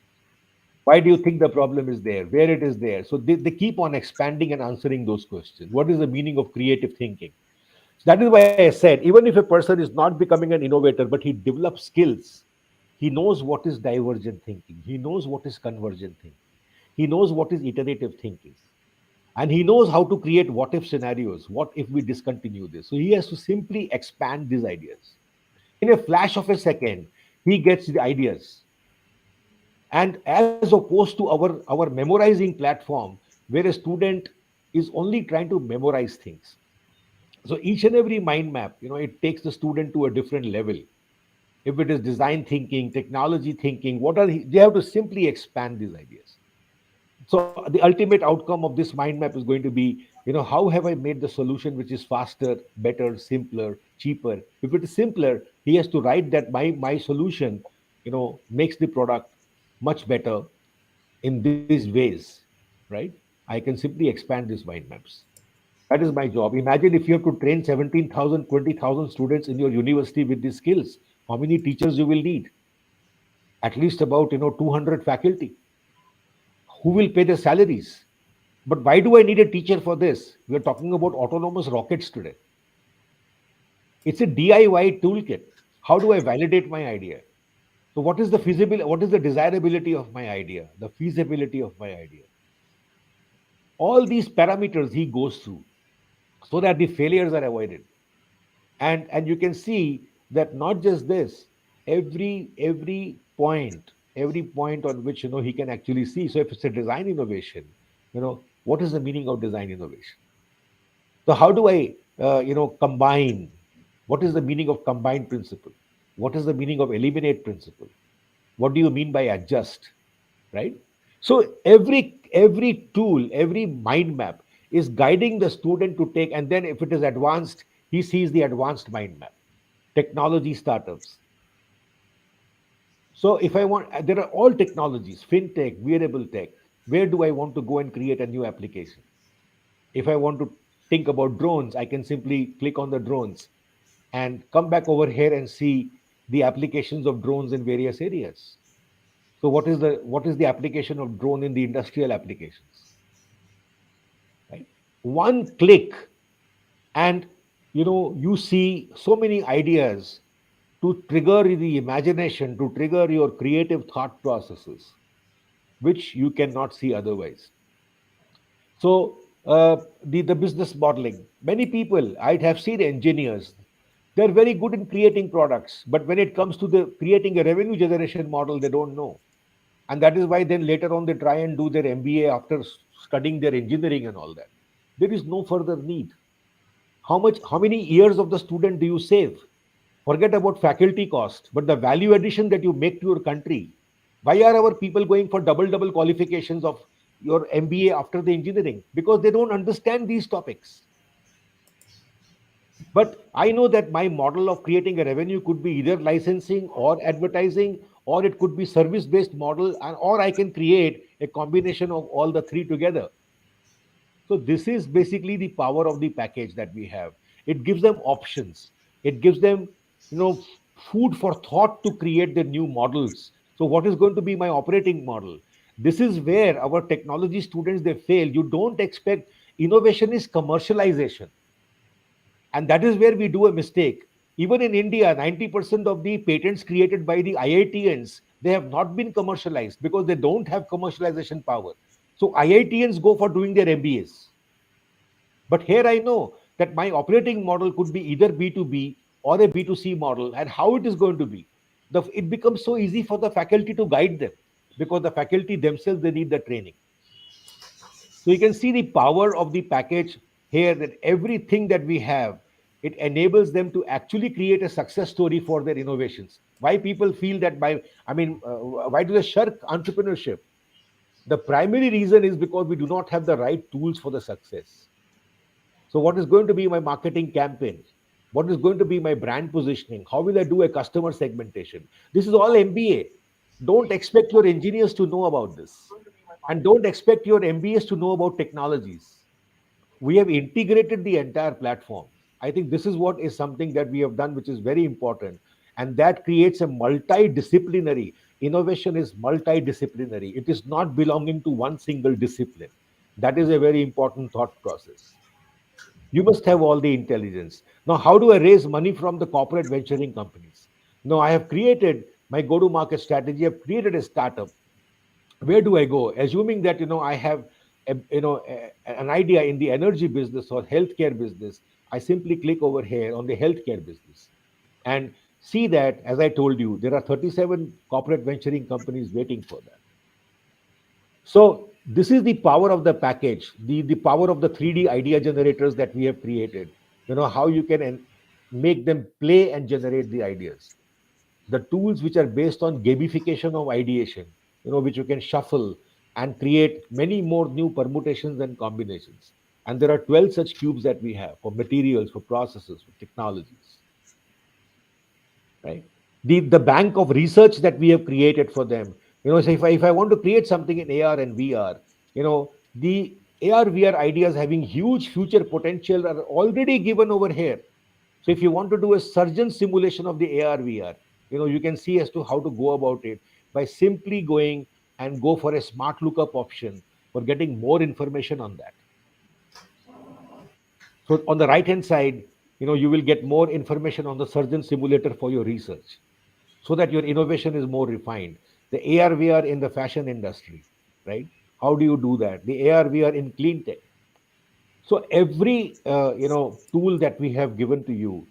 Why do you think the problem is there, where it is there? So they keep on expanding and answering those questions. What is the meaning of creative thinking? So that is why I said, even if a person is not becoming an innovator, but he develops skills, he knows what is divergent thinking, he knows what is convergent thinking, he knows what is iterative thinking, and he knows how to create what if scenarios. What if we discontinue this? So he has to simply expand these ideas. In a flash of a second, he gets the ideas. And as opposed to our memorizing platform, where a student is only trying to memorize things. So each and every mind map, it takes the student to a different level. If it is design thinking, technology thinking, they have to simply expand these ideas. So the ultimate outcome of this mind map is going to be, how have I made the solution which is faster, better, simpler, cheaper? If it is simpler, he has to write that my solution, makes the product much better in these ways, right? I can simply expand these mind maps. That is my job. Imagine if you have to train 17,000, 20,000 students in your university with these skills, how many teachers you will need? At least about 200 faculty. Who will pay their salaries? But why do I need a teacher for this? We are talking about autonomous rockets today. It's a DIY toolkit. How do I validate my idea? So what is the feasibility? What is the desirability of my idea? The feasibility of my idea? All these parameters he goes through so that the failures are avoided. And you can see that not just this, every point on which he can actually see. So if it's a design innovation, what is the meaning of design innovation? So how do I, combine? What is the meaning of combined principle? What is the meaning of eliminate principle? What do you mean by adjust? Right? So every tool, every mind map is guiding the student to take, and then if it is advanced, he sees the advanced mind map. Technology startups. So if I want, there are all technologies, fintech, wearable tech. Where do I want to go and create a new application? If I want to think about drones, I can simply click on the drones and come back over here and see the applications of drones in various areas. So what is the application of drone in the industrial applications? Right? One click, and you see so many ideas to trigger the imagination, to trigger your creative thought processes, which you cannot see otherwise. So the business modeling. Many people I have seen engineers. They're very good in creating products, but when it comes to the creating a revenue generation model, they don't know, and that is why then later on they try and do their MBA after studying their engineering and all that. There is no further need. How many years of the student do you save? Forget about faculty cost, but the value addition that you make to your country. Why are our people going for double qualifications of your MBA after the engineering? Because they don't understand these topics. But I know that my model of creating a revenue could be either licensing or advertising, or it could be service based model, or I can create a combination of all the three together. So this is basically the power of the package that we have. It gives them options. It gives them, food for thought to create the new models. So what is going to be my operating model? This is where our technology students they fail. You don't expect innovation is commercialization, and that is where we do a mistake. Even in India, 90% of the patents created by the IITians they have not been commercialized because they don't have commercialization power. So IITians go for doing their MBAs. But here I know that my operating model could be either B2B or a B2C model, and how it is going to be. It becomes so easy for the faculty to guide them because the faculty themselves they need the training. So you can see the power of the package here, that everything that we have, it enables them to actually create a success story for their innovations. Why people feel that why do they shirk entrepreneurship? The primary reason is because we do not have the right tools for the success. So, what is going to be my marketing campaign? What is going to be my brand positioning? How will I do a customer segmentation? This is all MBA. Don't expect your engineers to know about this. And don't expect your MBAs to know about technologies. We have integrated the entire platform. I think this is what is something that we have done, which is very important. And that creates a multidisciplinary. Innovation is multidisciplinary. It is not belonging to one single discipline. That is a very important thought process. You must have all the intelligence. Now, how do I raise money from the corporate venturing companies? Now, I have created my go to market strategy. I've created a startup. Where do I go? Assuming that I have an idea in the energy business or healthcare business, I simply click over here on the healthcare business and see that, as I told you, there are 37 corporate venturing companies waiting for that. So this is the power of the package, the power of the 3D idea generators that we have created. How you can make them play and generate the ideas. The tools which are based on gamification of ideation, which you can shuffle and create many more new permutations and combinations. And there are 12 such cubes that we have for materials, for processes, for technologies, right? The bank of research that we have created for them. So if I want to create something in AR and VR, the AR VR ideas having huge future potential are already given over here. So if you want to do a surgeon simulation of the AR VR, you can see as to how to go about it by simply going and go for a smart lookup option for getting more information on that. So on the right hand side, you will get more information on the surgeon simulator for your research, so that your innovation is more refined. The AR VR in the fashion industry, right? How do you do that? The AR VR in clean tech. So every tool that we have given to you,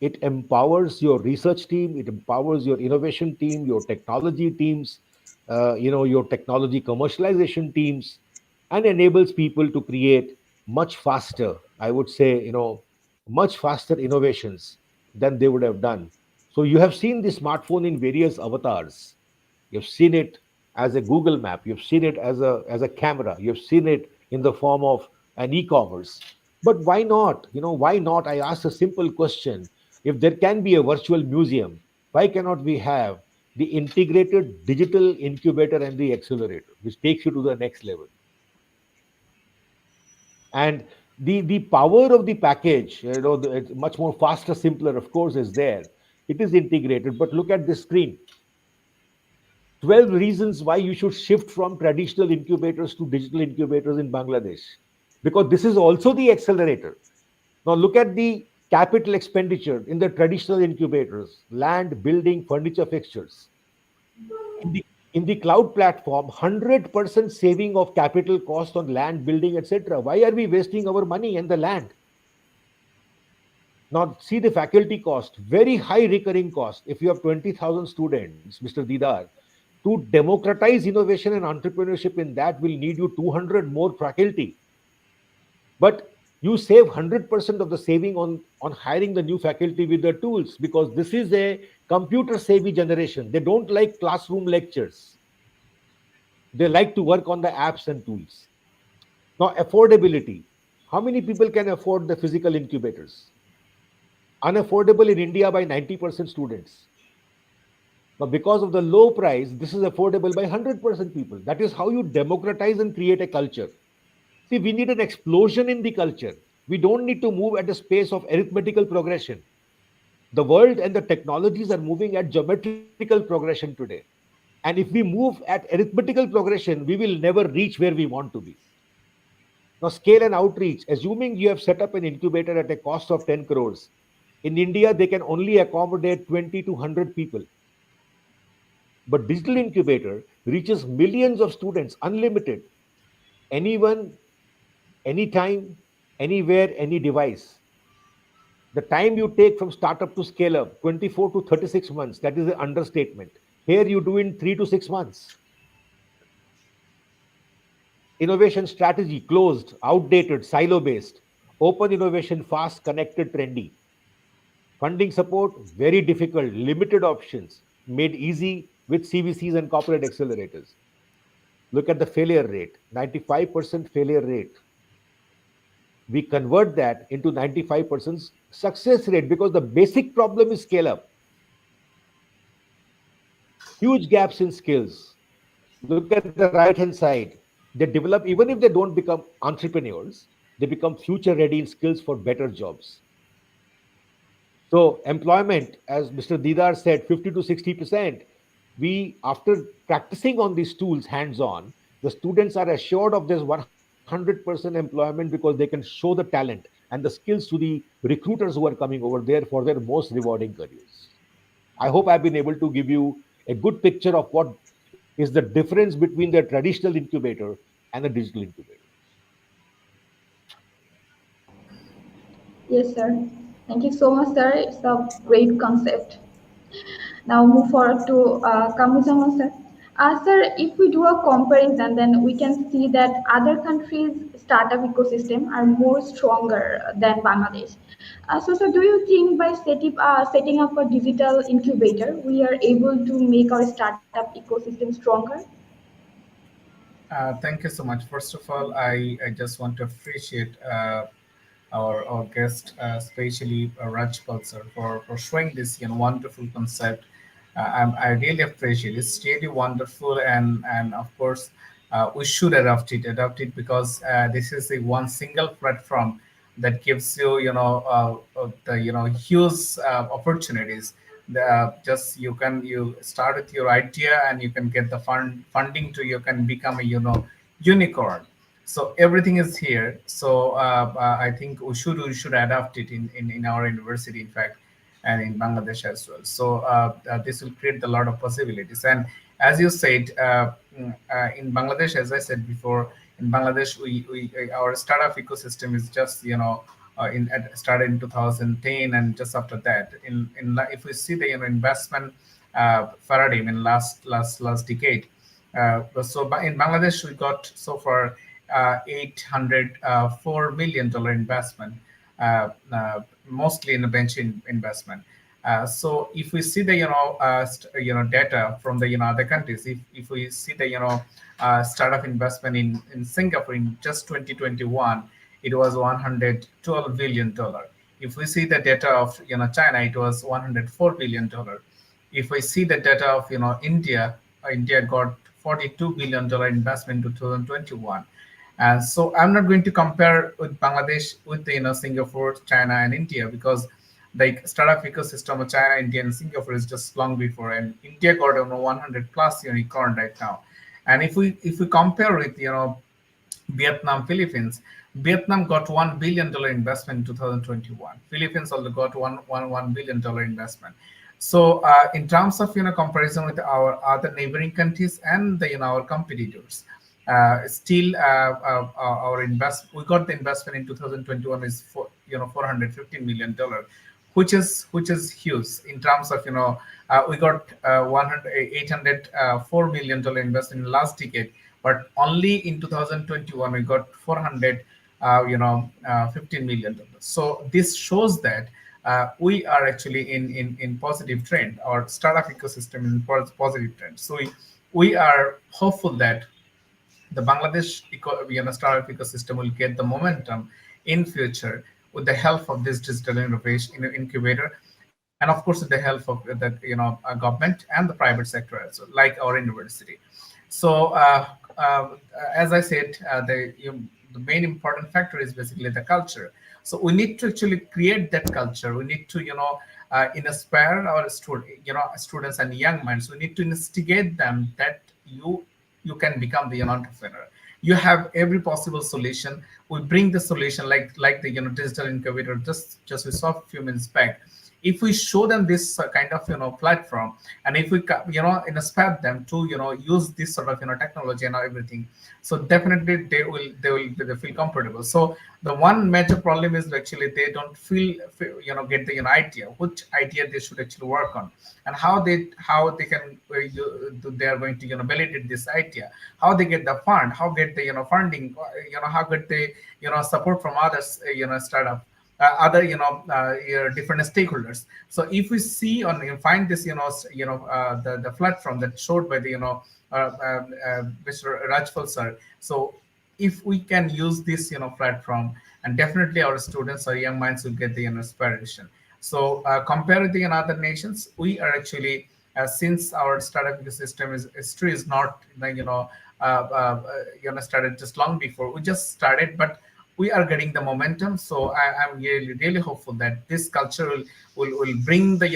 it empowers your research team, it empowers your innovation team, your technology teams, your technology commercialization teams, and enables people to create much faster, I would say, much faster innovations than they would have done. So you have seen the smartphone in various avatars. You've seen it as a Google map. You've seen it as a camera. You've seen it in the form of an e-commerce. But why not? Why not? I ask a simple question. If there can be a virtual museum, why cannot we have the integrated digital incubator and the accelerator, which takes you to the next level? And the power of the package, it's much more faster, simpler, of course, is there. It is integrated. But look at the screen. 12 reasons why you should shift from traditional incubators to digital incubators in Bangladesh. Because this is also the accelerator. Now, look at the capital expenditure in the traditional incubators: land, building, furniture, fixtures. In the cloud platform, 100% saving of capital cost on land, building, etc. Why are we wasting our money and the land? Now, see the faculty cost, very high recurring cost. If you have 20,000 students, Mr. Didar, to democratize innovation and entrepreneurship in that will need you 200 more faculty. But you save 100% of the saving on hiring the new faculty with the tools, because this is a computer savvy generation. They don't like classroom lectures. They like to work on the apps and tools. Now, affordability. How many people can afford the physical incubators? Unaffordable in India by 90% students. Now, because of the low price, this is affordable by 100% people. That is how you democratize and create a culture. See, we need an explosion in the culture. We don't need to move at a space of arithmetical progression. The world and the technologies are moving at geometrical progression today. And if we move at arithmetical progression, we will never reach where we want to be. Now, scale and outreach. Assuming you have set up an incubator at a cost of 10 crores, in India, they can only accommodate 20 to 100 people. But digital incubator reaches millions of students, unlimited. Anyone, anytime, anywhere, any device. The time you take from startup to scale up, 24 to 36 months, that is an understatement. Here you do in 3 to 6 months. Innovation strategy closed, outdated, silo based. Open innovation fast, connected, trendy. Funding support very difficult, limited options, made easy with CVCs and corporate accelerators. Look at the failure rate, 95% failure rate. We convert that into 95% success rate because the basic problem is scale up. Huge gaps in skills. Look at the right hand side. They develop, even if they don't become entrepreneurs, they become future ready in skills for better jobs. So employment, as Mr. Didar said, 50 to 60%. We, after practicing on these tools hands-on, the students are assured of this 100% employment because they can show the talent and the skills to the recruiters who are coming over there for their most rewarding careers. I hope I've been able to give you a good picture of what is the difference between the traditional incubator and the digital incubator. Yes, sir. Thank you so much, sir. It's a great concept. Now move forward to Kamru Jaman, sir. Sir, if we do a comparison, then we can see that other countries' startup ecosystem are more stronger than Bangladesh. So, sir, do you think by setting up a digital incubator, we are able to make our startup ecosystem stronger? Thank you so much. First of all, I just want to appreciate our guest, especially Rajpal sir, for showing this wonderful concept. I really appreciate it. It's really wonderful, and of course, we should adopt it because this is a one single platform that gives you the huge opportunities. Just you start with your idea and you can get the funding to you can become a unicorn. So everything is here. So I think we should adapt it in our university, in fact, and in Bangladesh as well. So this will create a lot of possibilities. And as you said, in Bangladesh, as I said before, in Bangladesh, our startup ecosystem is just started in 2010, and just after that, if we see the investment paradigm in last decade, in Bangladesh, we got so far $804 million investment, mostly in the investment. So if we see the data from the other countries, if we see the startup investment in Singapore in just 2021, it was $112 billion. If we see the data of China, it was $104 billion. If we see the data of India, India got $42 billion investment in 2021. And so I'm not going to compare with Bangladesh with Singapore, China, and India, because like startup ecosystem of China, India, and Singapore is just long before, and India got 100 plus unicorn right now. And if we compare with Vietnam, Philippines. Vietnam got $1 billion investment in 2021. Philippines also got $1 billion investment. So in terms of comparison with our other neighboring countries and our competitors, still our invest we got the investment in 2021 is for $415 million, which is huge in terms of we got 804 million dollar investment in last decade, but only in 2021 we got 400 $15 million. So this shows that we are actually in positive trend. Our startup ecosystem is in positive trend. So we are hopeful that the Bangladesh startup ecosystem will get the momentum in future with the help of this digital innovation incubator, and of course with the help of the government and the private sector as well, like our university. So as I said, the main important factor is basically the culture. So we need to actually create that culture. We need to inspire our students and young minds. We need to instigate them that you can become the entrepreneur. You have every possible solution. We bring the solution like the digital incubator just we saw a few minutes back. If we show them this kind of platform, and if we inspire them to use this sort of technology and everything, so definitely they feel comfortable. So the one major problem is actually they don't get the idea which idea they should actually work on, and how they can they are going to validate this idea, how they get the fund, how get the funding, how get the support from others, startup, other different stakeholders. So if we see on find this the platform that showed by the Mr. Rajpal sir. So if we can use this platform, and definitely our students or young minds will get the inspiration. So compared with the other nations, we are actually since our startup ecosystem is history is not started just long before. We just started, but we are getting the momentum. So I'm really hopeful that this culture will bring the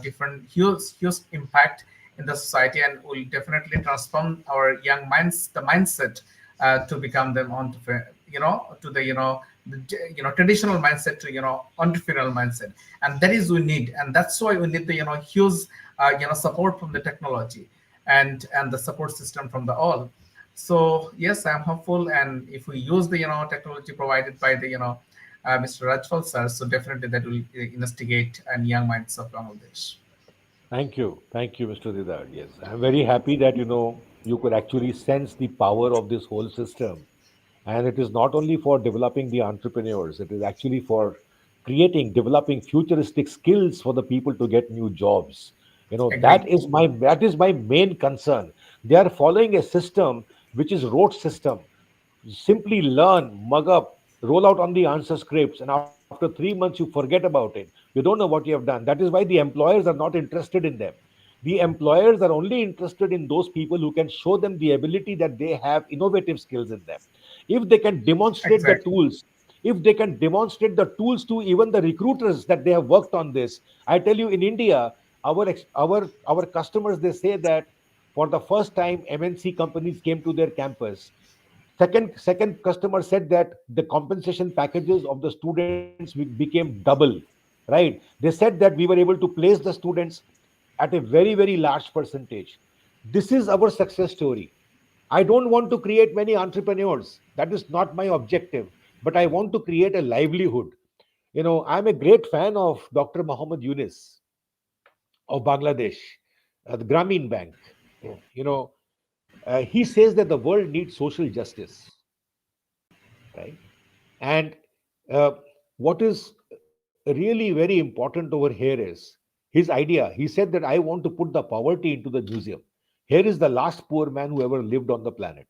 different huge impact in the society, and will definitely transform our young minds, the mindset to become them entrepreneur, to the traditional mindset to entrepreneurial mindset. And that is we need, and that's why we need the huge support from the technology, and the support system from the all. So yes, I'm hopeful, and if we use the technology provided by the Mr. Rajpal sir, so definitely that will instigate and young minds of Bangladesh. Thank you, Mr. Didar. Yes, I'm very happy that you could actually sense the power of this whole system, and it is not only for developing the entrepreneurs; it is actually for developing futuristic skills for the people to get new jobs. Agree. That is my main concern. They are following a system which is rote system. Simply learn, mug up, roll out on the answer scripts, and after 3 months you forget about it. You don't know what you have done. That is why the employers are not interested in them. The employers are only interested in those people who can show them the ability that they have innovative skills in them. If they can demonstrate the Exactly. tools, if they can demonstrate the tools to even the recruiters that they have worked on this, I tell you, in India, our customers, they say that for the first time MNC companies came to their campus. Second customer said that the compensation packages of the students became double, right? They said that we were able to place the students at a very large percentage. This is our success story. I don't want to create many entrepreneurs. That is not my objective, but I want to create a livelihood. I'm a great fan of Dr. Muhammad Yunus of Bangladesh, the Grameen Bank. You know, he says that the world needs social justice, right? And uh, what is really very important over here is his idea. He said that I want to put the poverty into the museum. Here is the last poor man who ever lived on the planet.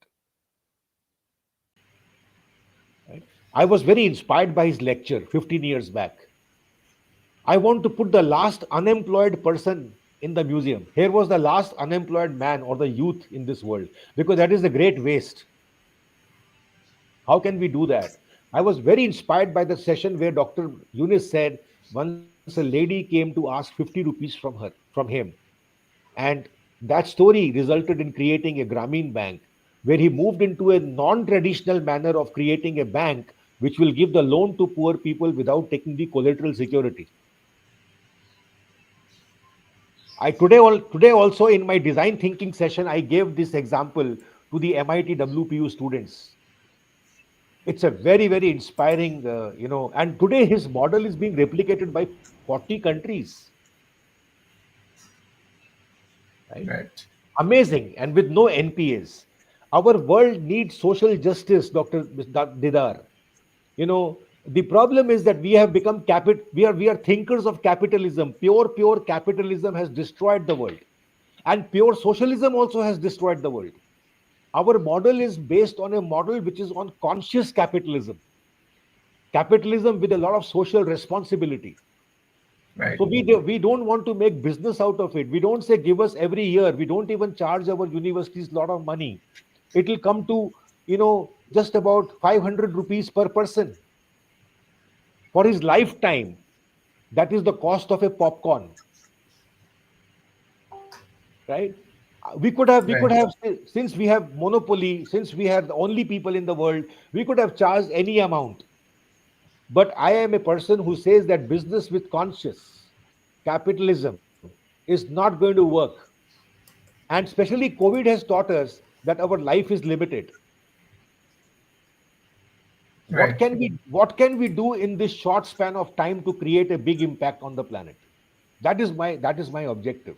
Right? I was very inspired by his lecture 15 years back. I want to put the last unemployed person in the museum. Here was the last unemployed man or the youth in this world, because that is a great waste. How can we do that? I was very inspired by the session where Dr. Yunus said once a lady came to ask 50 rupees from him, and that story resulted in creating a Grameen Bank, where he moved into a non-traditional manner of creating a bank which will give the loan to poor people without taking the collateral security. Today also in my design thinking session, I gave this example to the MIT WPU students. It's a very inspiring, and today his model is being replicated by 40 countries, right? Right. Amazing, and with no NPAs. Our world needs social justice, Dr. Didar. The problem is that we have become we are thinkers of capitalism. Pure capitalism has destroyed the world, and pure socialism also has destroyed the world. Our model is based on a model which is on conscious capitalism with a lot of social responsibility. Right. So we don't want to make business out of it. We don't say give us every year. We don't even charge our universities a lot of money. It will come to just about 500 rupees per person for his lifetime. That is the cost of a popcorn, right? We could have, since we have monopoly, since we are the only people in the world, we could have charged any amount. But I am a person who says that business with conscious capitalism is not going to work. And especially COVID has taught us that our life is limited. Right. What can we do in this short span of time to create a big impact on the planet? That is my objective.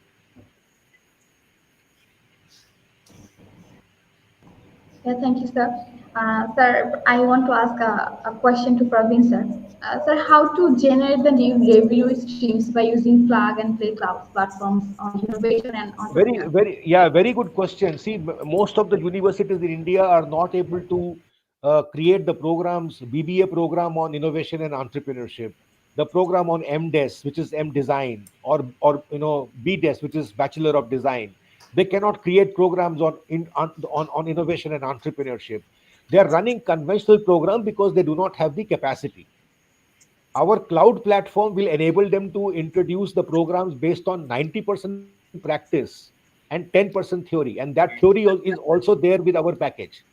Yeah, thank you, sir. Sir, I want to ask a question to Praveen, sir. Sir, how to generate the new revenue streams by using plug and play cloud platforms on innovation and entrepreneurship? Very good question. See, most of the universities in India are not able to create the programs, BBA program on innovation and entrepreneurship, the program on MDes, which is M Design, or BDes, which is Bachelor of Design. They cannot create programs on innovation and entrepreneurship. They are running conventional program because they do not have the capacity. Our cloud platform will enable them to introduce the programs based on 90% practice and 10% theory, and that theory is also there with our package.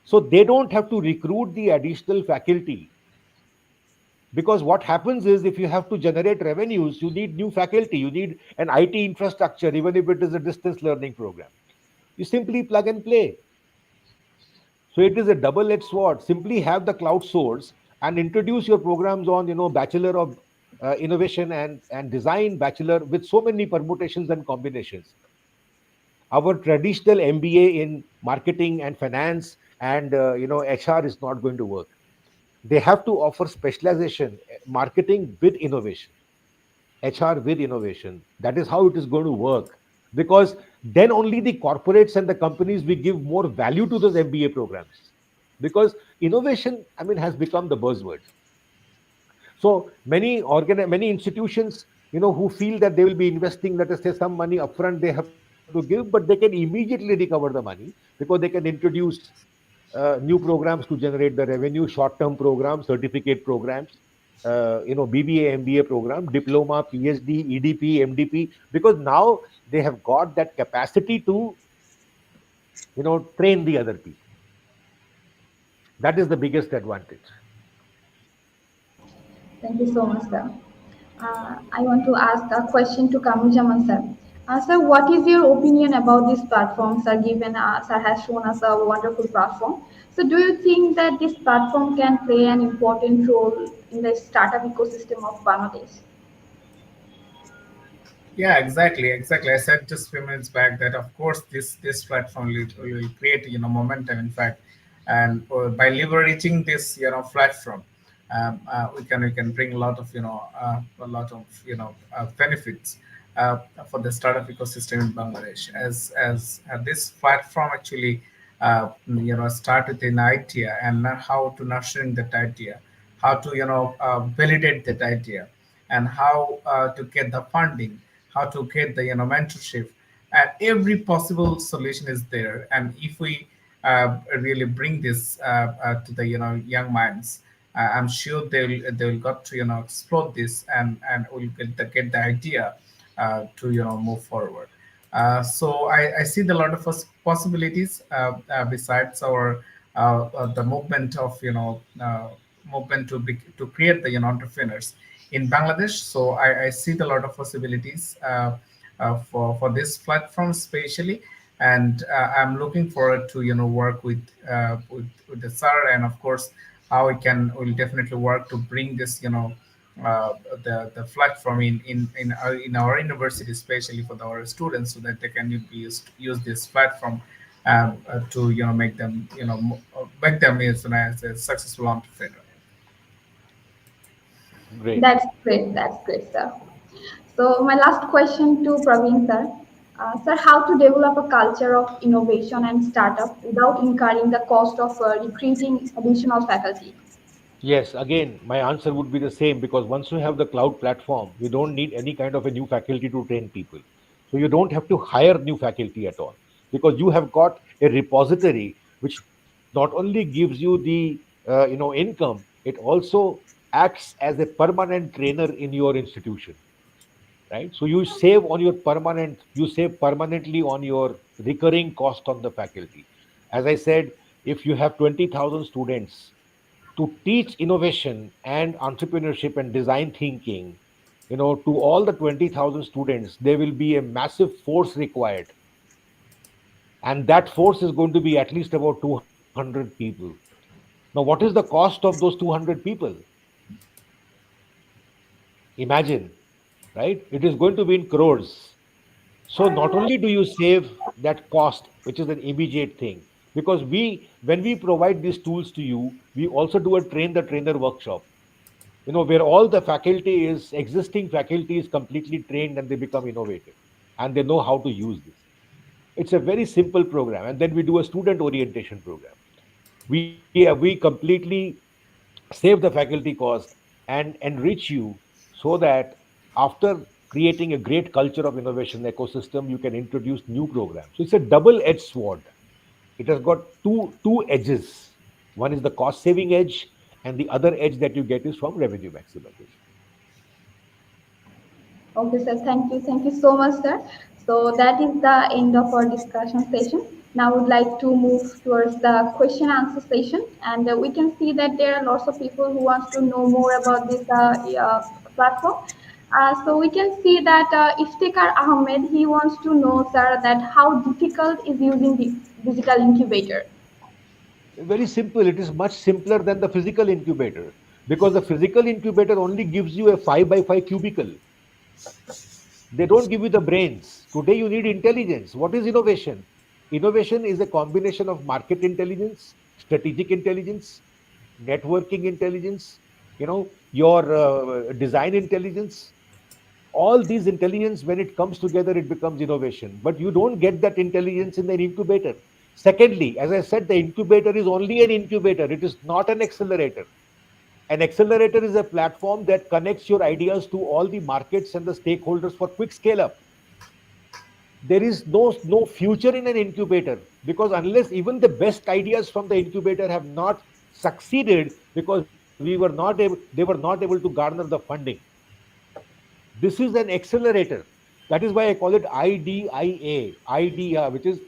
So they don't have to recruit the additional faculty, because what happens is, if you have to generate revenues, you need new faculty, you need an IT infrastructure, even if it is a distance learning program. You simply plug and play. So it is a double-edged sword. Simply have the cloud source and introduce your programs on, Bachelor of Innovation and Design, Bachelor, with so many permutations and combinations. Our traditional MBA in marketing and finance and HR is not going to work. They have to offer specialization, marketing with innovation, HR with innovation. That is how it is going to work. because then only the corporates and the companies will give more value to those MBA programs. Because innovation, I mean, has become the buzzword. So many institutions, who feel that they will be investing, let us say, some money upfront they have to give, but they can immediately recover the money because they can introduce new programs to generate the revenue, short-term programs, certificate programs, BBA, MBA program, diploma, PhD, EDP, MDP, because now they have got that capacity to, train the other people. That is the biggest advantage. Thank you so much, sir. I want to ask a question to Kamru Jaman, sir. Sir, what is your opinion about this platform, sir? Given sir has shown us a wonderful platform. So, do you think that this platform can play an important role in the startup ecosystem of Bangladesh? Yeah, exactly. I said just few minutes back that of course this platform will create momentum. In fact, and by leveraging this platform, we can bring a lot of benefits for the startup ecosystem in Bangladesh. As this platform actually start with an idea and learn how to nurturing that idea, how to validate that idea, and how to get the funding, how to get the mentorship, and every possible solution is there. And if we really bring this to the young minds, I'm sure they'll got to explore this and will get the idea to move forward. So I see the lot of possibilities besides our the movement of movement to create the entrepreneurs in Bangladesh. So I see the lot of possibilities for this platform especially, and I'm looking forward to work with the sir, and of course how we will definitely work to bring this uh, the platform in our university, especially for our students, so that they can use this platform to make them make them as a successful entrepreneur. Great. That's great. That's great, sir. So, my last question to Praveen, sir. Sir, how to develop a culture of innovation and startup without incurring the cost of recruiting additional faculty? Yes, again, my answer would be the same, because once you have the cloud platform, you don't need any kind of a new faculty to train people. So you don't have to hire new faculty at all, because you have got a repository which not only gives you the income, it also acts as a permanent trainer in your institution, right? So you save permanently on your recurring cost on the faculty. As I said, if you have 20,000 students to teach innovation and entrepreneurship and design thinking, to all the 20,000 students, there will be a massive force required. And that force is going to be at least about 200 people. Now, what is the cost of those 200 people? Imagine, right? It is going to be in crores. So not only do you save that cost, which is an immediate thing, because when we provide these tools to you, we also do a train the trainer workshop, where all the faculty is existing faculty is completely trained and they become innovative and they know how to use this. It's a very simple program, and then we do a student orientation program. We completely save the faculty cost and enrich you, so that after creating a great culture of innovation ecosystem, you can introduce new programs. So it's a double-edged sword. It has got two edges. One is the cost saving edge, and the other edge that you get is from revenue maximization. Okay, sir. Thank you. Thank you so much, sir. So that is the end of our discussion session. Now, I would like to move towards the question answer session, and we can see that there are lots of people who wants to know more about this platform. So we can see that Iftikhar Ahmed, he wants to know, sir, that how difficult is using the digital incubator. Very simple. It is much simpler than the physical incubator, because the physical incubator only gives you a 5 by 5 cubicle. They don't give you the brains. Today you need intelligence. What is innovation? Innovation is a combination of market intelligence, strategic intelligence, networking intelligence, your design intelligence. All these intelligence, when it comes together, it becomes innovation. But you don't get that intelligence in an incubator. Secondly, as I said, the incubator is only an incubator, it is not an accelerator. An accelerator is a platform that connects your ideas to all the markets and the stakeholders for quick scale up. There is no future in an incubator, because unless even the best ideas from the incubator have not succeeded because they were not able to garner the funding. This is an accelerator. That is why I call it IDIA, which is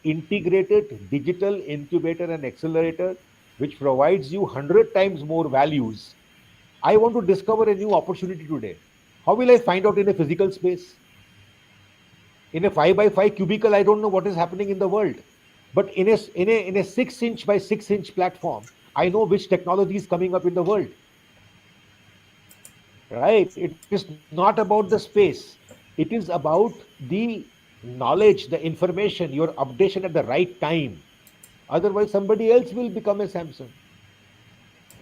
integrated digital incubator and accelerator, which provides you 100 times more values. I want to discover a new opportunity today. How will I find out in a physical space? In a 5 by 5 cubicle, I don't know what is happening in the world. But in a 6-inch by 6-inch platform, I know which technology is coming up in the world. Right? It is not about the space, it is about the knowledge, the information, your updation at the right time. Otherwise, somebody else will become a Samsung.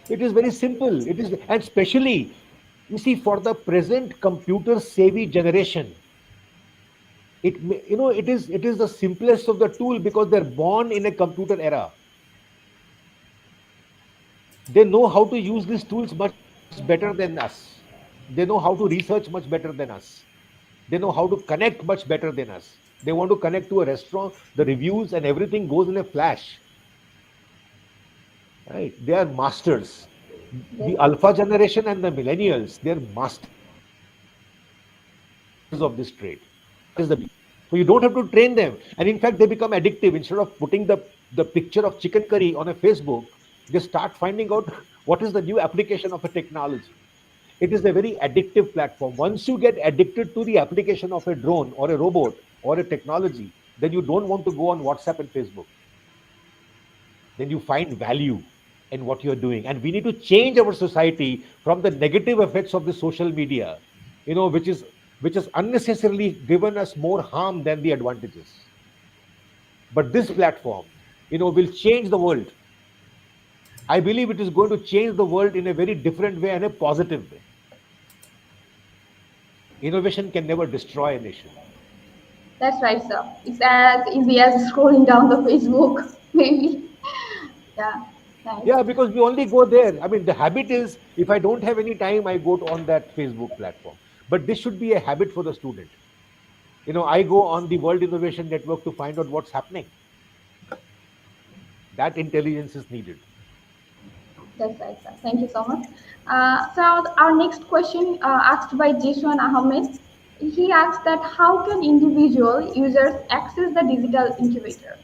It is very simple. It is, and especially, you see, for the present computer savvy generation, it is the simplest of the tool because they're born in a computer era. They know how to use these tools much better than us. They know how to research much better than us. They know how to connect much better than us. They want to connect to a restaurant, the reviews and everything goes in a flash. Right? They are masters. The Yes. alpha generation and the millennials, they're masters of this trade. That is the beauty. So you don't have to train them. And in fact, they become addictive. Instead of putting the picture of chicken curry on a Facebook, they start finding out what is the new application of a technology. It is a very addictive platform. Once you get addicted to the application of a drone or a robot or a technology, then you don't want to go on WhatsApp and Facebook. Then you find value in what you're doing. And we need to change our society from the negative effects of the social media, which has unnecessarily given us more harm than the advantages. But this platform, will change the world. I believe it is going to change the world in a very different way and a positive way. Innovation can never destroy a nation. That's right, sir. It's as easy as scrolling down the Facebook, maybe. Yeah, nice. Yeah, because we only go there. I mean, the habit is if I don't have any time, I go on that Facebook platform. But this should be a habit for the student. I go on the World Innovation Network to find out what's happening. That intelligence is needed. That's right, sir. Thank you so much. So our next question asked by Jishwan Ahmed. He asks that how can individual users access the digital incubator?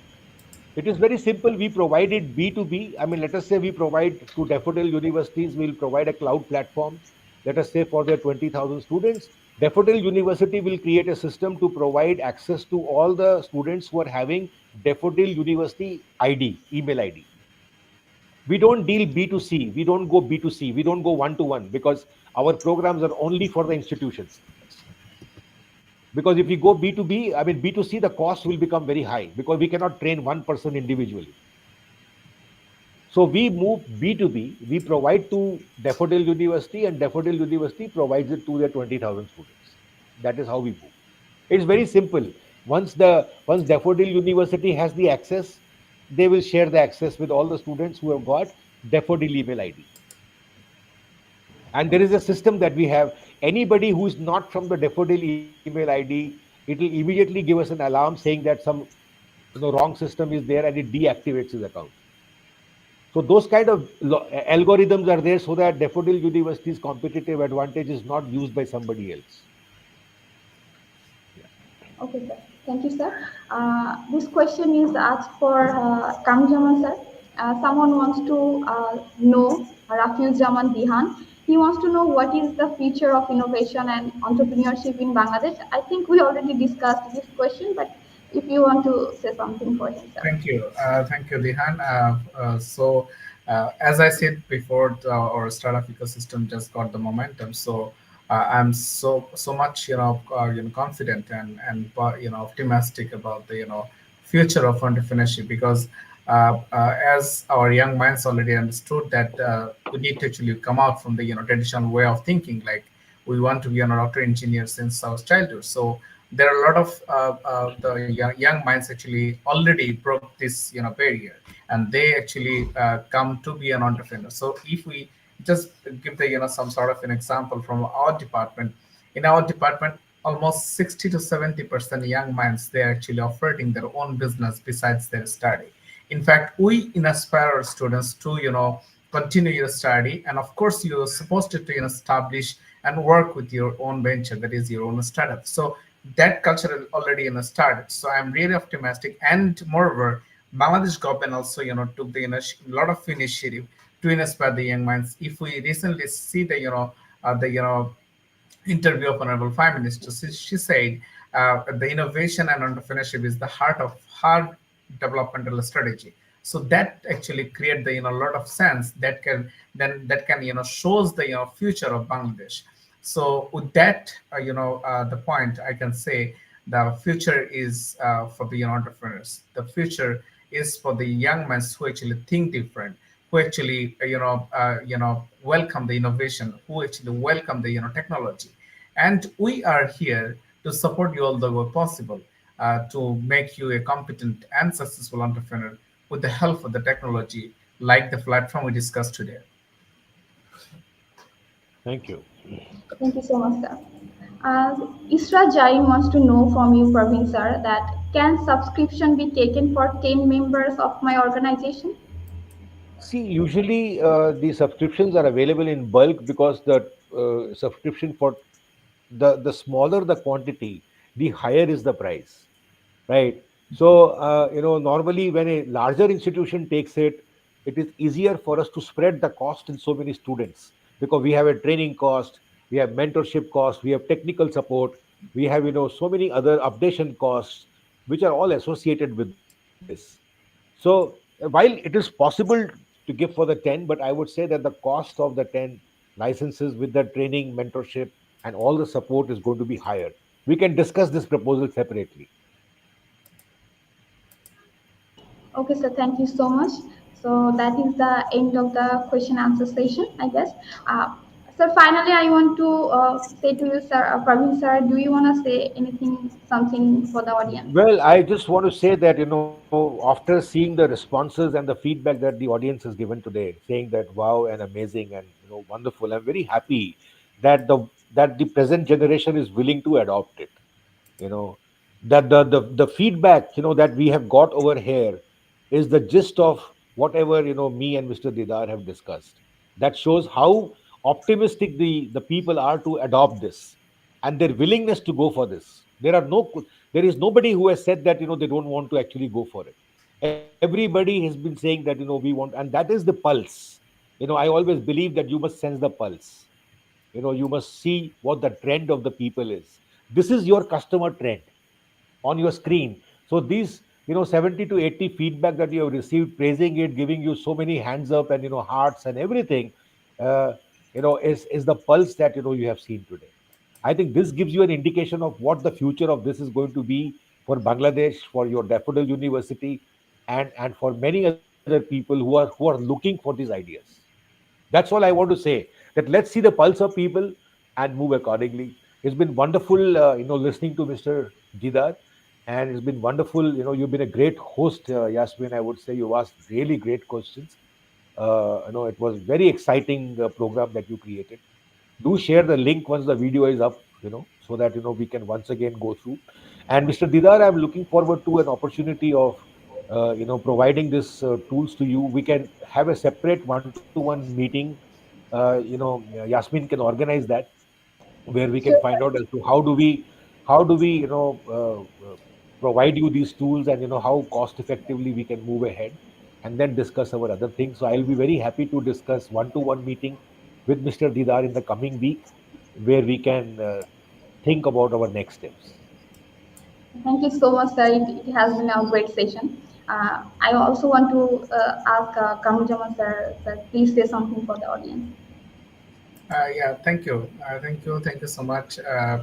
It is very simple. We provide it B2B. I mean, let us say we provide to Daffodil universities, we'll provide a cloud platform. Let us say for their 20,000 students, Daffodil University will create a system to provide access to all the students who are having Daffodil University ID, email ID. We don't deal B2C. We don't go B2C. We don't go one to one because our programs are only for the institutions. Because if we go B2B, I mean B2C, the cost will become very high because we cannot train one person individually. So we move B2B, we provide to Daffodil University and Daffodil University provides it to their 20,000 students. That is how we move. It's very simple. Once Daffodil University has the access, they will share the access with all the students who have got Daffodil email ID. And there is a system that we have. Anybody who is not from the Daffodil email ID, it will immediately give us an alarm saying that some wrong system is there and it deactivates his account. So those kind of algorithms are there so that Daffodil University's competitive advantage is not used by somebody else. Okay, sir. Thank you, sir. This question is asked for Kamru Jaman, sir. Someone wants to know Rafiul Jaman Dihan. He wants to know what is the future of innovation and entrepreneurship in Bangladesh. I think we already discussed this question, but if you want to say something for him, sir. Thank you, Dihan. As I said before, our startup ecosystem just got the momentum. So I'm so much confident and optimistic about the future of entrepreneurship because as our young minds already understood that we need to actually come out from the traditional way of thinking, like we want to be a doctor engineer since our childhood. So there are a lot of the young minds actually already broke this barrier, and they actually come to be an entrepreneur. So if we just give the some sort of an example from our department, in our department almost 60 to 70% young minds, they're actually operating their own business besides their study. In fact, we inspire our students to continue your study, and of course you're supposed to establish and work with your own venture, that is your own startup. So that culture is already started. So I'm really optimistic, and moreover, Bangladesh government also took the lot of initiative to inspire the young minds. If we recently see the the interview of Honorable Prime Minister, she said the innovation and entrepreneurship is the heart of hard developmental strategy. So that actually create the lot of sense that can that can shows the future of Bangladesh. So with that the point I can say the future is for the entrepreneurs. The future is for the young men who actually think different, who actually welcome the innovation, who actually welcome the technology. And we are here to support you all the way possible, to make you a competent and successful entrepreneur with the help of the technology like the platform we discussed today. Thank you. Thank you so much, sir. Isra Jain wants to know from you, Praveen sir, that can subscription be taken for 10 members of my organization? See, usually the subscriptions are available in bulk because the subscription for the smaller the quantity, the higher is the price, right? So normally when a larger institution takes it, it is easier for us to spread the cost in so many students because we have a training cost, we have mentorship cost, we have technical support, we have so many other updation costs which are all associated with this. So while it is possible to give for the 10, but I would say that the cost of the 10 licenses with the training, mentorship, and all the support is going to be higher. We can discuss this proposal separately. Okay, sir, thank you so much. So that is the end of the question answer session, I guess. Uh, sir, finally, I want to say to you, sir, Praveen sir, do you want to say anything, something for the audience? Well, I just want to say that, after seeing the responses and the feedback that the audience has given today, saying that wow and amazing and wonderful, I'm very happy that the present generation is willing to adopt it. You know, that the feedback that we have got over here is the gist of whatever me and Mr. Didar have discussed. That shows how optimistic the people are to adopt this and their willingness to go for this. There is nobody who has said that they don't want to actually go for it. Everybody has been saying that we want, and that is the pulse. I always believe that you must sense the pulse. You must see what the trend of the people is. This is your customer trend on your screen. So these 70 to 80 feedback that you have received, praising it, giving you so many hands up and hearts and everything, uh, is the pulse that you have seen today. I think this gives you an indication of what the future of this is going to be for Bangladesh, for your Daffodil University, and for many other people who are looking for these ideas. That's all I want to say. That let's see the pulse of people and move accordingly. It's been wonderful, listening to Mr. Jidar, and it's been wonderful. You've been a great host, Yasmin. I would say you asked really great questions. It was very exciting program that you created. Do share the link once the video is up, so that we can once again go through. And Mr. Didar, I'm looking forward to an opportunity of providing this tools to you. We can have a separate one-to-one meeting. Yasmin can organize that, where we can Sure, find out sir. as to how do we provide you these tools, and how cost effectively we can move ahead, and then discuss our other things. So I'll be very happy to discuss one-to-one meeting with Mr. Didar in the coming week, where we can think about our next steps. Thank you so much, sir. It has been a great session. I also want to ask Kamru Jaman, sir, please say something for the audience. Yeah, thank you. Thank you so much, uh,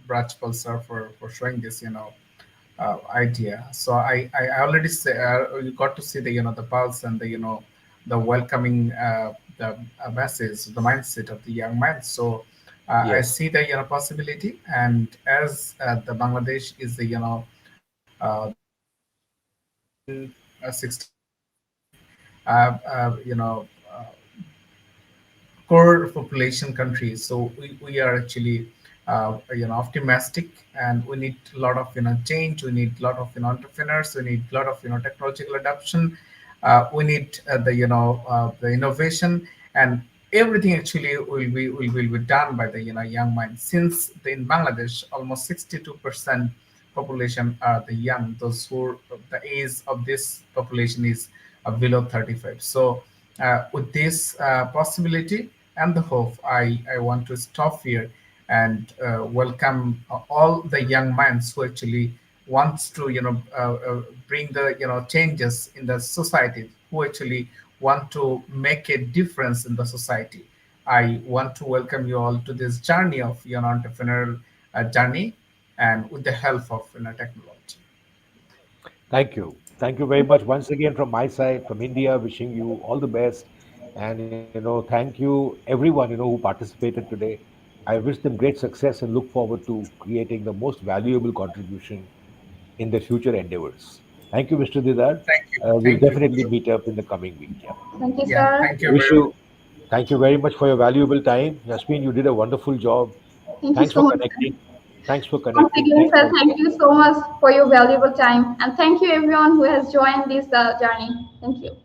Rajpal sir, for showing this, idea. So I already say you got to see the the pulse and the the welcoming the message, the mindset of the young man. So I Yes. see the possibility, and as the Bangladesh is the the 165 core population countries. So we are actually optimistic, and we need a lot of change. We need a lot of entrepreneurs. We need a lot of technological adoption. We need the innovation, and everything actually will be done by the young minds. Since in Bangladesh almost 62% population are the young, those who the age of this population is below 35. So with this possibility and the hope, I want to stop here and welcome all the young minds who actually wants to bring the changes in the society, who actually want to make a difference in the society. I want to welcome you all to this journey of entrepreneurial journey, and with the help of technology. Thank you. Thank you very much once again from my side, from India, wishing you all the best. And thank you everyone who participated today. I wish them great success and look forward to creating the most valuable contribution in their future endeavors. Thank you, Mr. Didar. Thank you. We'll Thank you. definitely meet up in the coming week. Yeah. Thank you, Yeah, sir. thank you Wish very you. Thank you very much for your valuable time, Yasmin. You did a wonderful job. Thank you Thanks so for much. connecting. Thanks for Once connecting. again, Thanks sir, for. thank you so much for your valuable time. And thank you everyone who has joined this journey. Thank you.